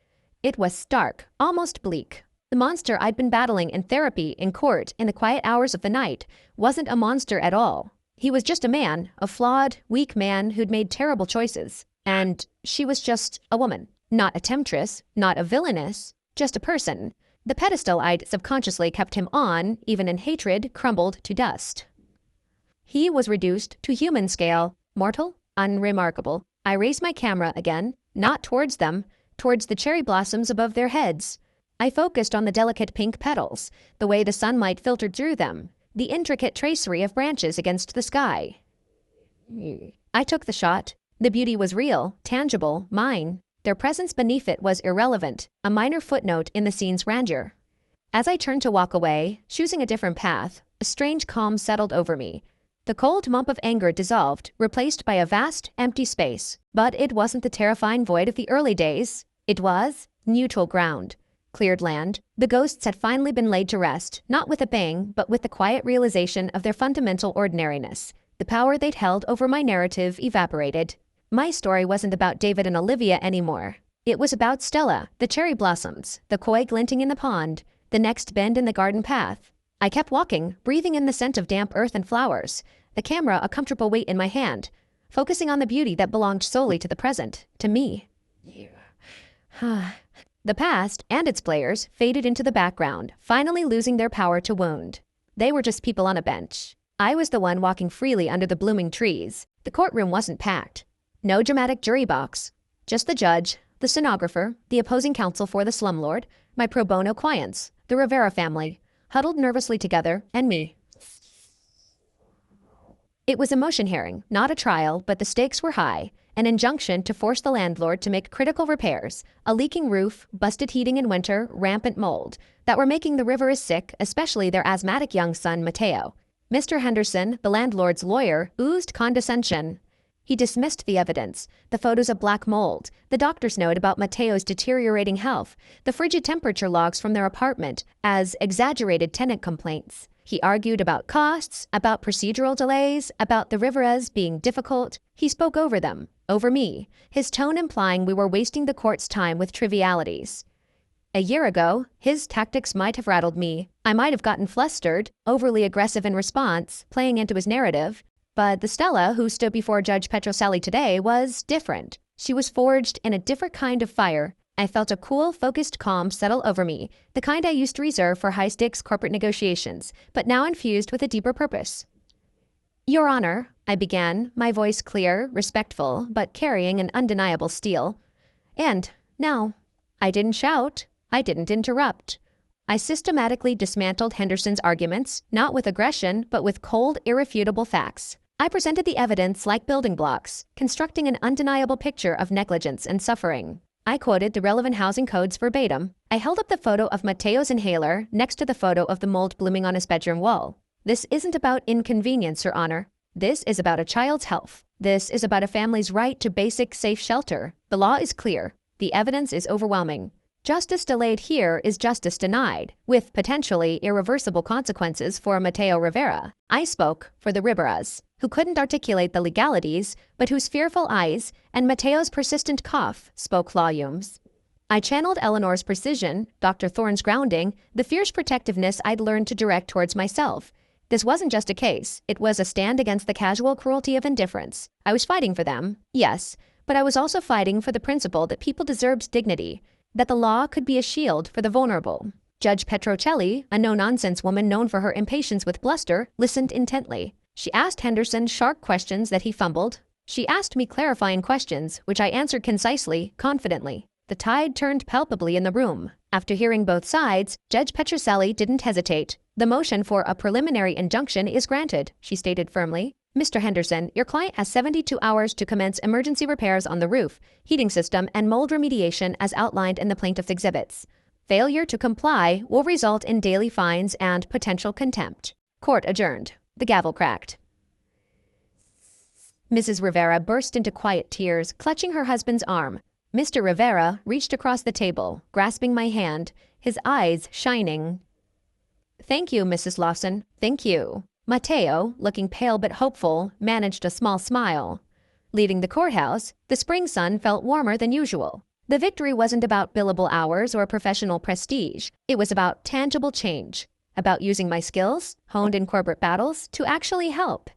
It was stark, almost bleak. The monster I'd been battling in therapy, in court, in the quiet hours of the night, wasn't a monster at all. He was just a man, a flawed, weak man who'd made terrible choices. And she was just a woman. Not a temptress, not a villainess, just a person. The pedestal I'd subconsciously kept him on, even in hatred, crumbled to dust. He was reduced to human scale, mortal, Unremarkable. I raised my camera again, not towards them, towards the cherry blossoms above their heads. I focused on the delicate pink petals, the way the sunlight filtered through them, the intricate tracery of branches against the sky. I took the shot. The beauty was real, tangible, mine. Their presence beneath it was irrelevant, a minor footnote in the scene's grandeur. As I turned to walk away, choosing a different path, a strange calm settled over me. The cold mump of anger dissolved, replaced by a vast, empty space. But it wasn't the terrifying void of the early days. It was neutral ground. Cleared land. The ghosts had finally been laid to rest, not with a bang, but with the quiet realization of their fundamental ordinariness. The power they'd held over my narrative evaporated. My story wasn't about David and Olivia anymore. It was about Stella, the cherry blossoms, the koi glinting in the pond, the next bend in the garden path. I kept walking, breathing in the scent of damp earth and flowers, the camera a comfortable weight in my hand, focusing on the beauty that belonged solely to the present, to me. The past and its players faded into the background, finally losing their power to wound. They were just people on a bench. I was the one walking freely under the blooming trees. The courtroom wasn't packed. No dramatic jury box. Just the judge, the stenographer, the opposing counsel for the slumlord, my pro bono clients, the Rivera family, huddled nervously together, and me. It was a motion hearing, not a trial, but the stakes were high. An injunction to force the landlord to make critical repairs, a leaking roof, busted heating in winter, rampant mold, that were making the Riveras sick, especially their asthmatic young son, Mateo. Mr. Henderson, the landlord's lawyer, oozed condescension. He dismissed the evidence, the photos of black mold, the doctor's note about Mateo's deteriorating health, the frigid temperature logs from their apartment, as exaggerated tenant complaints. He argued about costs, about procedural delays, about the Riveras being difficult. He spoke over them, over me, his tone implying we were wasting the court's time with trivialities. A year ago, his tactics might have rattled me. I might have gotten flustered, overly aggressive in response, playing into his narrative. But the Stella who stood before Judge Petrocelli today was different. She was forged in a different kind of fire. I felt a cool, focused calm settle over me, the kind I used to reserve for high-stakes corporate negotiations, but now infused with a deeper purpose. Your Honor, I began, my voice clear, respectful, but carrying an undeniable steel. And now, I didn't shout. I didn't interrupt. I systematically dismantled Henderson's arguments, not with aggression, but with cold, irrefutable facts. I presented the evidence like building blocks, constructing an undeniable picture of negligence and suffering. I quoted the relevant housing codes verbatim. I held up the photo of Mateo's inhaler next to the photo of the mold blooming on his bedroom wall. This isn't about inconvenience, Your Honor. This is about a child's health. This is about a family's right to basic, safe shelter. The law is clear. The evidence is overwhelming. Justice delayed here is justice denied, with potentially irreversible consequences for Mateo Rivera. I spoke for the Riveras, who couldn't articulate the legalities, but whose fearful eyes and Mateo's persistent cough spoke volumes. I channeled Eleanor's precision, Dr. Thorne's grounding, the fierce protectiveness I'd learned to direct towards myself. This wasn't just a case, it was a stand against the casual cruelty of indifference. I was fighting for them, yes, but I was also fighting for the principle that people deserved dignity, that the law could be a shield for the vulnerable. Judge Petrocelli, a no-nonsense woman known for her impatience with bluster, listened intently. She asked Henderson sharp questions that he fumbled. She asked me clarifying questions, which I answered concisely, confidently. The tide turned palpably in the room. After hearing both sides, Judge Petrocelli didn't hesitate. The motion for a preliminary injunction is granted, she stated firmly. Mr. Henderson, your client has 72 hours to commence emergency repairs on the roof, heating system, and mold remediation as outlined in the plaintiff's exhibits. Failure to comply will result in daily fines and potential contempt. Court adjourned. The gavel cracked. Mrs. Rivera burst into quiet tears, clutching her husband's arm. Mr. Rivera reached across the table, grasping my hand, his eyes shining. Thank you, Mrs. Lawson. Thank you. Mateo, looking pale but hopeful, managed a small smile. Leaving the courthouse, the spring sun felt warmer than usual. The victory wasn't about billable hours or professional prestige. It was about tangible change, about using my skills, honed in corporate battles, to actually help.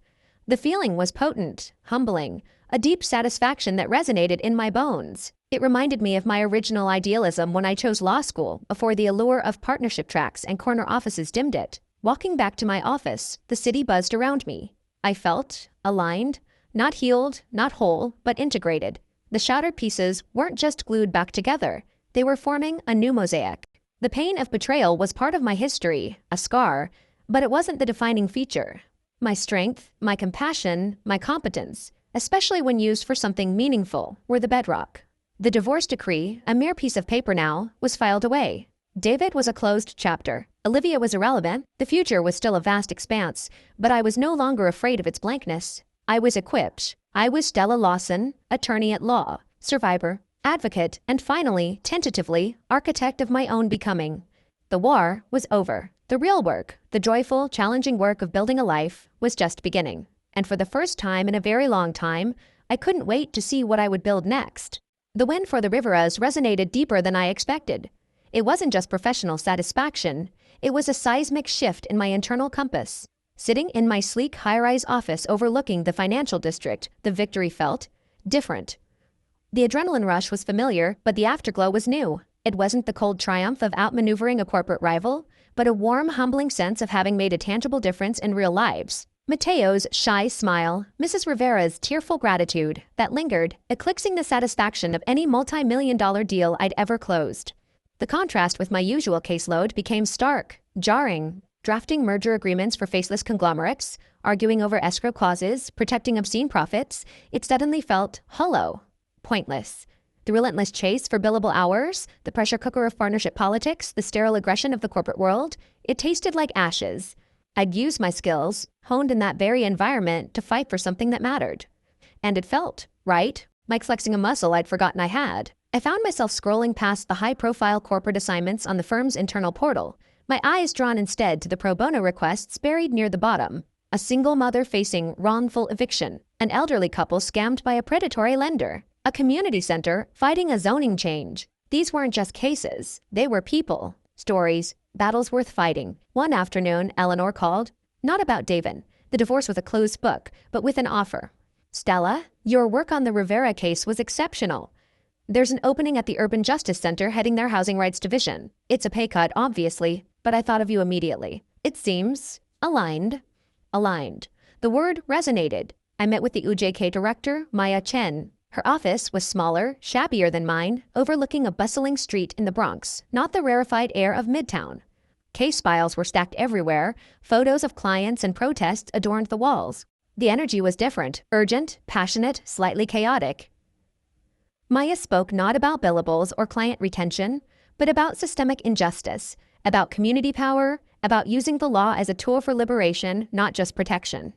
The feeling was potent, humbling, a deep satisfaction that resonated in my bones. It reminded me of my original idealism when I chose law school, before the allure of partnership tracks and corner offices dimmed it. Walking back to my office, the city buzzed around me. I felt aligned, Not healed, not whole, but integrated. The shattered pieces weren't just glued back together. They were forming a new mosaic. The pain of betrayal was part of my history, a scar, but it wasn't the defining feature. My strength, my compassion, my competence, especially when used for something meaningful, were the bedrock. The divorce decree, a mere piece of paper now, was filed away. David was a closed chapter. Olivia was irrelevant. The future was still a vast expanse, but I was no longer afraid of its blankness. I was equipped. I was Stella Lawson, attorney at law, survivor, advocate, and finally, tentatively, architect of my own becoming. The war was over. The real work, the joyful, challenging work of building a life, was just beginning. And for the first time in a very long time, I couldn't wait to see what I would build next. The win for the Riveras resonated deeper than I expected. It wasn't just professional satisfaction, it was a seismic shift in my internal compass. Sitting in my sleek high-rise office overlooking the financial district, the victory felt different. The adrenaline rush was familiar, but the afterglow was new. It wasn't the cold triumph of outmaneuvering a corporate rival, but a warm, humbling sense of having made a tangible difference in real lives. Mateo's shy smile, Mrs. Rivera's tearful gratitude, that lingered, eclipsing the satisfaction of any multi-million-dollar deal I'd ever closed. The contrast with my usual caseload became stark, jarring. Drafting merger agreements for faceless conglomerates, arguing over escrow clauses, protecting obscene profits, it suddenly felt hollow, pointless. The relentless chase for billable hours, the pressure cooker of partnership politics, the sterile aggression of the corporate world, it tasted like ashes. I'd used my skills, honed in that very environment, to fight for something that mattered. And it felt right, like flexing a muscle I'd forgotten I had. I found myself scrolling past the high-profile corporate assignments on the firm's internal portal, my eyes drawn instead to the pro bono requests buried near the bottom. A single mother facing wrongful eviction, an elderly couple scammed by a predatory lender, a community center fighting a zoning change. These weren't just cases, they were people, stories, battles worth fighting. One afternoon, Eleanor called, not about David, the divorce with a closed book, but with an offer. Stella, your work on the Rivera case was exceptional. There's an opening at the Urban Justice Center heading their Housing Rights Division. It's a pay cut, obviously, but I thought of you immediately. It seems aligned. Aligned. The word resonated. I met with the UJK director, Maya Chen. Her office was smaller, shabbier than mine, overlooking a bustling street in the Bronx, not the rarefied air of Midtown. Case files were stacked everywhere, photos of clients and protests adorned the walls. The energy was different, urgent, passionate, slightly chaotic. Maya spoke not about billables or client retention, but about systemic injustice, about community power, about using the law as a tool for liberation, not just protection.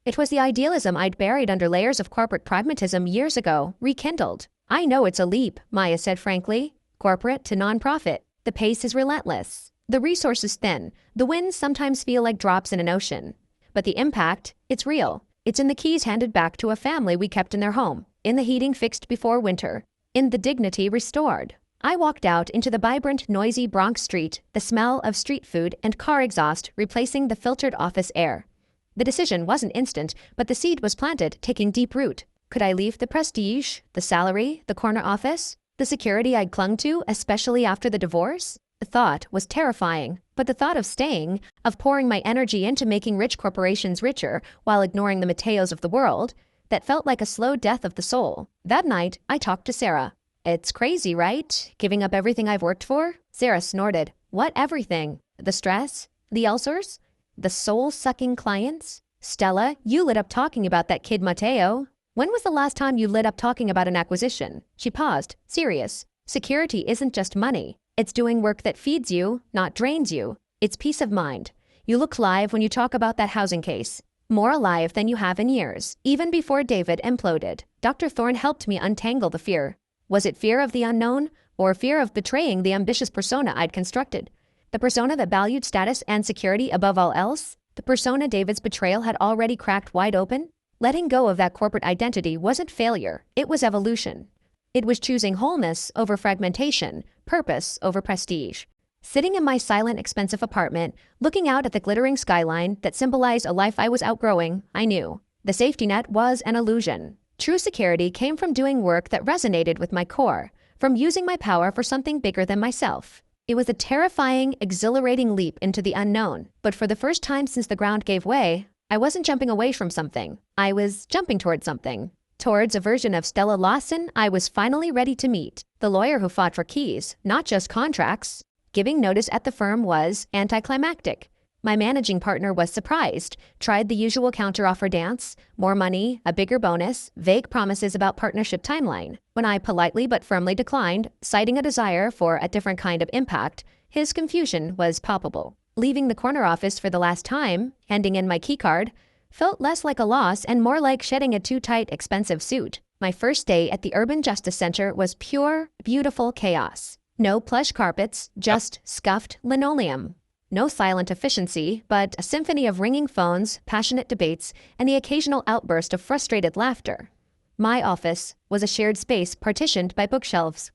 It was the idealism I'd buried under layers of corporate pragmatism years ago, rekindled. I know it's a leap, Maya said frankly. Corporate to nonprofit. The pace is relentless. The resources thin. The wins sometimes feel like drops in an ocean. But the impact, it's real. It's in the keys handed back to a family we kept in their home, in the heating fixed before winter, in the dignity restored. I walked out into the vibrant, noisy Bronx street, the smell of street food and car exhaust replacing the filtered office air. The decision wasn't instant, but the seed was planted, taking deep root. Could I leave the prestige, the salary, the corner office, the security I'd clung to, especially after the divorce? The thought was terrifying, but the thought of staying, of pouring my energy into making rich corporations richer while ignoring the Mateos of the world, that felt like a slow death of the soul. That night, I talked to Sarah. It's crazy, right? Giving up everything I've worked for? Sarah snorted. What everything? The stress? The ulcers? The soul-sucking clients? Stella, you lit up talking about that kid Mateo. When was the last time you lit up talking about an acquisition? She paused, serious. Security isn't just money. It's doing work that feeds you, not drains you. It's peace of mind. You look live when you talk about that housing case. More alive than you have in years, even before David imploded. Dr. Thorne helped me untangle the fear. Was it fear of the unknown, or fear of betraying the ambitious persona I'd constructed? The persona that valued status and security above all else? The persona David's betrayal had already cracked wide open? Letting go of that corporate identity wasn't failure, it was evolution. It was choosing wholeness over fragmentation, purpose over prestige. Sitting in my silent, expensive apartment, looking out at the glittering skyline that symbolized a life I was outgrowing, I knew. The safety net was an illusion. True security came from doing work that resonated with my core, from using my power for something bigger than myself. It was a terrifying, exhilarating leap into the unknown, but for the first time since the ground gave way, I wasn't jumping away from something. I was jumping towards something. Towards a version of Stella Lawson I was finally ready to meet. The lawyer who fought for keys, not just contracts. Giving notice at the firm was anticlimactic. My managing partner was surprised, tried the usual counteroffer dance, more money, a bigger bonus, vague promises about partnership timeline. When I politely but firmly declined, citing a desire for a different kind of impact, his confusion was palpable. Leaving the corner office for the last time, handing in my keycard, felt less like a loss and more like shedding a too tight, expensive suit. My first day at the Urban Justice Center was pure, beautiful chaos. No plush carpets, just scuffed linoleum. No silent efficiency, but a symphony of ringing phones, passionate debates, and the occasional outburst of frustrated laughter. My office was a shared space partitioned by bookshelves.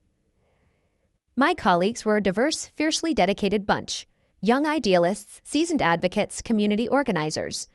My colleagues were a diverse, fiercely dedicated bunch. Young idealists, seasoned advocates, community organizers.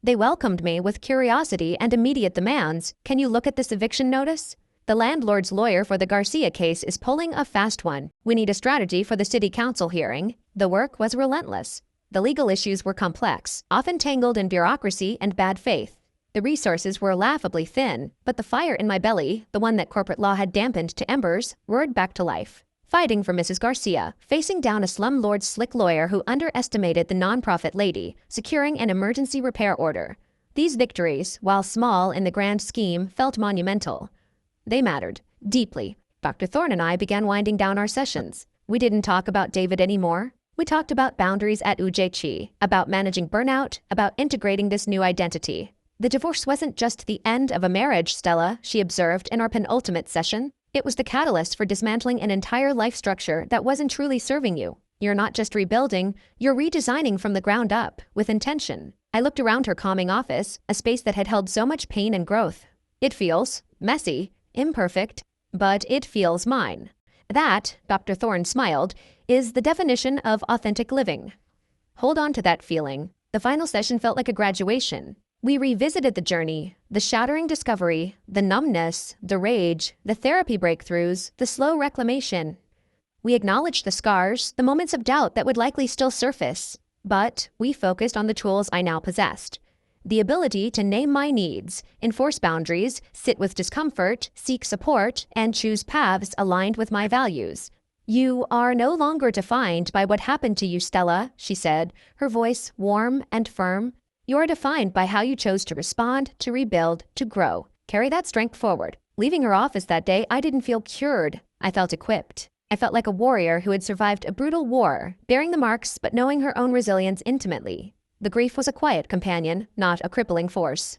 They welcomed me with curiosity and immediate demands. Can you look at this eviction notice? The landlord's lawyer for the Garcia case is pulling a fast one. We need a strategy for the city council hearing. The work was relentless. The legal issues were complex, often tangled in bureaucracy and bad faith. The resources were laughably thin, but the fire in my belly, the one that corporate law had dampened to embers, roared back to life. Fighting for Mrs. Garcia, facing down a slumlord slick lawyer who underestimated the nonprofit lady, securing an emergency repair order. These victories, while small in the grand scheme, felt monumental. They mattered, deeply. Dr. Thorne and I began winding down our sessions. We didn't talk about David anymore. We talked about boundaries at UJC, about managing burnout, about integrating this new identity. The divorce wasn't just the end of a marriage, Stella, she observed in our penultimate session. It was the catalyst for dismantling an entire life structure that wasn't truly serving you. You're not just rebuilding, you're redesigning from the ground up, with intention. I looked around her calming office, a space that had held so much pain and growth. It feels messy, imperfect, but it feels mine. That, Dr. Thorne smiled, is the definition of authentic living. Hold on to that feeling. The final session felt like a graduation. We revisited the journey, the shattering discovery, the numbness, the rage, the therapy breakthroughs, the slow reclamation. We acknowledged the scars, the moments of doubt that would likely still surface. But we focused on the tools I now possessed. The ability to name my needs, enforce boundaries, sit with discomfort, seek support, and choose paths aligned with my values. You are no longer defined by what happened to you, Stella, she said, her voice warm and firm. You are defined by how you chose to respond, to rebuild, to grow. Carry that strength forward. Leaving her office that day, I didn't feel cured. I felt equipped. I felt like a warrior who had survived a brutal war, bearing the marks but knowing her own resilience intimately. The grief was a quiet companion, not a crippling force.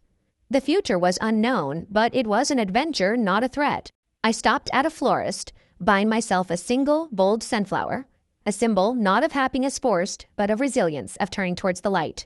The future was unknown, but it was an adventure, not a threat. I stopped at a florist, buying myself a single, bold sunflower, a symbol not of happiness forced, but of resilience, of turning towards the light.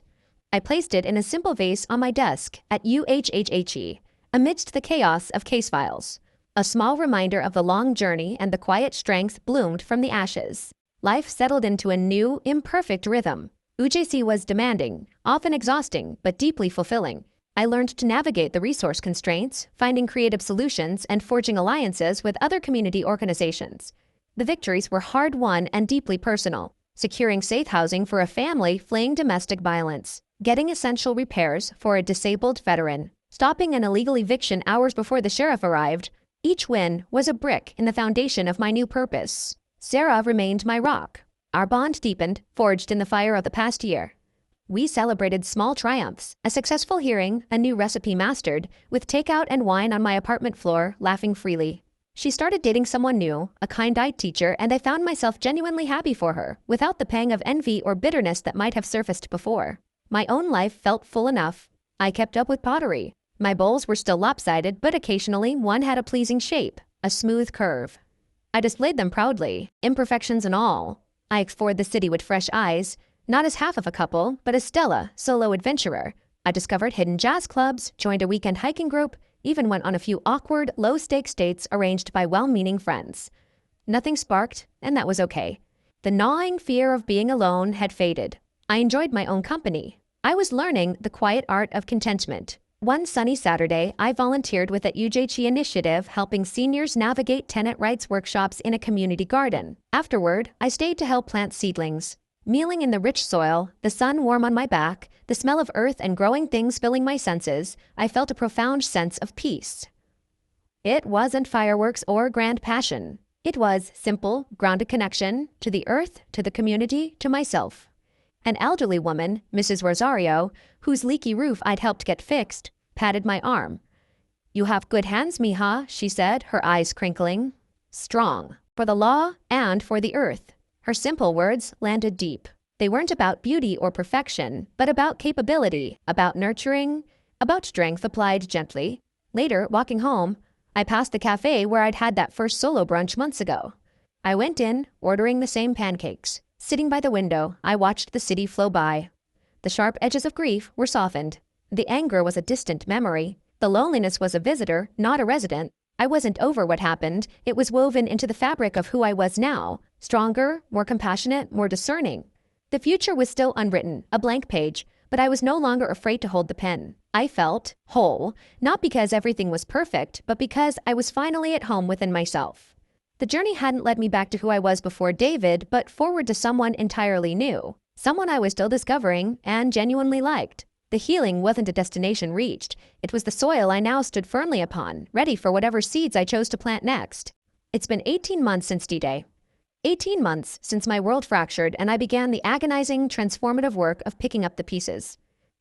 I placed it in a simple vase on my desk at UHHHE, amidst the chaos of case files. A small reminder of the long journey and the quiet strength bloomed from the ashes. Life settled into a new, imperfect rhythm. UJC was demanding, often exhausting, but deeply fulfilling. I learned to navigate the resource constraints, finding creative solutions, and forging alliances with other community organizations. The victories were hard-won and deeply personal. Securing safe housing for a family fleeing domestic violence. Getting essential repairs for a disabled veteran. Stopping an illegal eviction hours before the sheriff arrived. Each win was a brick in the foundation of my new purpose. Sarah remained my rock. Our bond deepened, forged in the fire of the past year. We celebrated small triumphs, a successful hearing, a new recipe mastered, with takeout and wine on my apartment floor, laughing freely. She started dating someone new, a kind-eyed teacher, and I found myself genuinely happy for her, without the pang of envy or bitterness that might have surfaced before. My own life felt full enough. I kept up with pottery. My bowls were still lopsided, but occasionally one had a pleasing shape, a smooth curve. I displayed them proudly, imperfections and all. I explored the city with fresh eyes, not as half of a couple, but as Stella, solo adventurer. I discovered hidden jazz clubs, joined a weekend hiking group, even went on a few awkward, low-stakes dates arranged by well-meaning friends. Nothing sparked, and that was okay. The gnawing fear of being alone had faded. I enjoyed my own company. I was learning the quiet art of contentment. One sunny Saturday, I volunteered with an UJC initiative helping seniors navigate tenant rights workshops in a community garden. Afterward, I stayed to help plant seedlings. Kneeling in the rich soil, the sun warm on my back, The smell of earth and growing things filling my senses, I felt a profound sense of peace. It wasn't fireworks or grand passion. It was simple, grounded connection to the earth, to the community, to myself. An elderly woman, Mrs. Rosario, whose leaky roof I'd helped get fixed, patted my arm. "You have good hands, mija," she said, her eyes crinkling. Strong, for the law and for the earth. Her simple words landed deep. They weren't about beauty or perfection, but about capability, about nurturing, about strength applied gently. Later, walking home, I passed the cafe where I'd had that first solo brunch months ago. I went in, ordering the same pancakes. Sitting by the window, I watched the city flow by. The sharp edges of grief were softened. The anger was a distant memory. The loneliness was a visitor, not a resident. I wasn't over what happened. It was woven into the fabric of who I was now. Stronger, more compassionate, more discerning. The future was still unwritten, a blank page, but I was no longer afraid to hold the pen. I felt whole, not because everything was perfect, but because I was finally at home within myself. The journey hadn't led me back to who I was before David, but forward to someone entirely new. Someone I was still discovering and genuinely liked. The healing wasn't a destination reached. It was the soil I now stood firmly upon, ready for whatever seeds I chose to plant next. It's been 18 months since D-Day. 18 months since my world fractured and I began the agonizing, transformative work of picking up the pieces.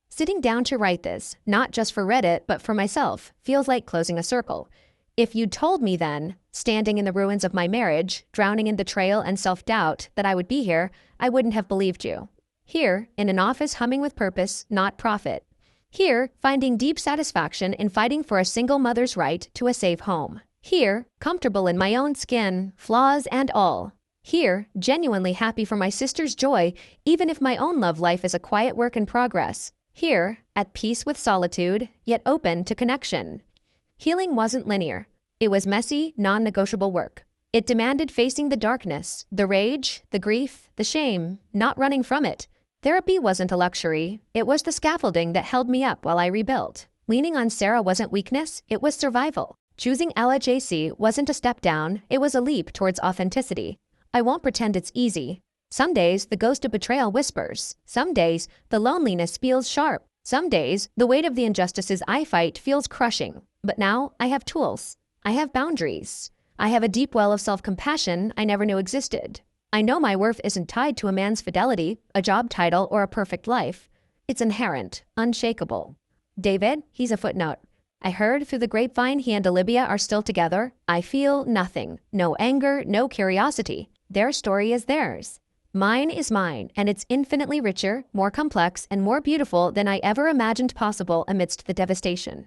Sitting down to write this, not just for Reddit, but for myself, feels like closing a circle. If you'd told me then, standing in the ruins of my marriage, drowning in betrayal and self-doubt, that I would be here, I wouldn't have believed you. Here, in an office humming with purpose, not profit. Here, finding deep satisfaction in fighting for a single mother's right to a safe home. Here, comfortable in my own skin, flaws and all. Here, genuinely happy for my sister's joy, even if my own love life is a quiet work in progress. Here, at peace with solitude, yet open to connection. Healing wasn't linear. It was messy, non-negotiable work. It demanded facing the darkness, the rage, the grief, the shame, not running from it. Therapy wasn't a luxury. It was the scaffolding that held me up while I rebuilt. Leaning on Sarah wasn't weakness, it was survival. Choosing Ella JC wasn't a step down, it was a leap towards authenticity. I won't pretend it's easy. Some days, the ghost of betrayal whispers. Some days, the loneliness feels sharp. Some days, the weight of the injustices I fight feels crushing. But now, I have tools. I have boundaries. I have a deep well of self-compassion I never knew existed. I know my worth isn't tied to a man's fidelity, a job title, or a perfect life. It's inherent, unshakable. David, he's a footnote. I heard through the grapevine he and Olivia are still together. I feel nothing. No anger, no curiosity. Their story is theirs. Mine is mine, and it's infinitely richer, more complex, and more beautiful than I ever imagined possible amidst the devastation.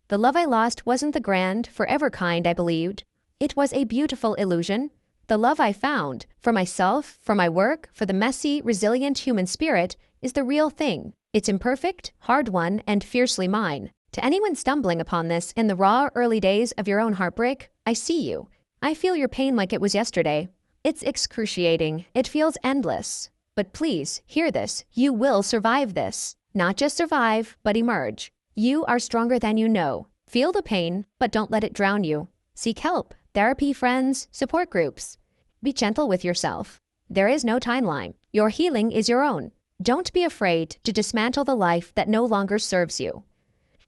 The love I lost wasn't the grand, forever kind I believed. It was a beautiful illusion. The love I found, for myself, for my work, for the messy, resilient human spirit, is the real thing. It's imperfect, hard-won, and fiercely mine. To anyone stumbling upon this in the raw, early days of your own heartbreak, I see you. I feel your pain like it was yesterday. It's excruciating. It feels endless. But please, hear this. You will survive this. Not just survive, but emerge. You are stronger than you know. Feel the pain, but don't let it drown you. Seek help, therapy, friends, support groups. Be gentle with yourself. There is no timeline. Your healing is your own. Don't be afraid to dismantle the life that no longer serves you.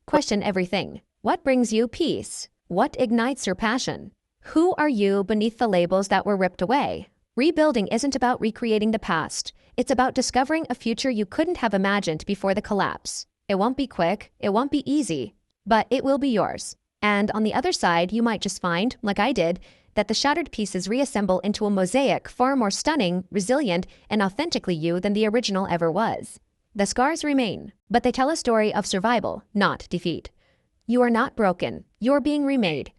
Question everything. What brings you peace? What ignites your passion? Who are you beneath the labels that were ripped away? Rebuilding isn't about recreating the past. It's about discovering a future you couldn't have imagined before the collapse. It won't be quick, it won't be easy, but it will be yours. And on the other side, you might just find, like I did, that the shattered pieces reassemble into a mosaic far more stunning, resilient, and authentically you than the original ever was. The scars remain, but they tell a story of survival, not defeat. You are not broken. You're being remade.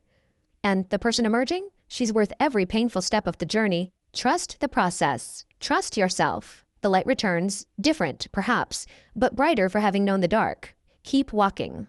And the person emerging? She's worth every painful step of the journey. Trust the process. Trust yourself. The light returns, different, perhaps, but brighter for having known the dark. Keep walking.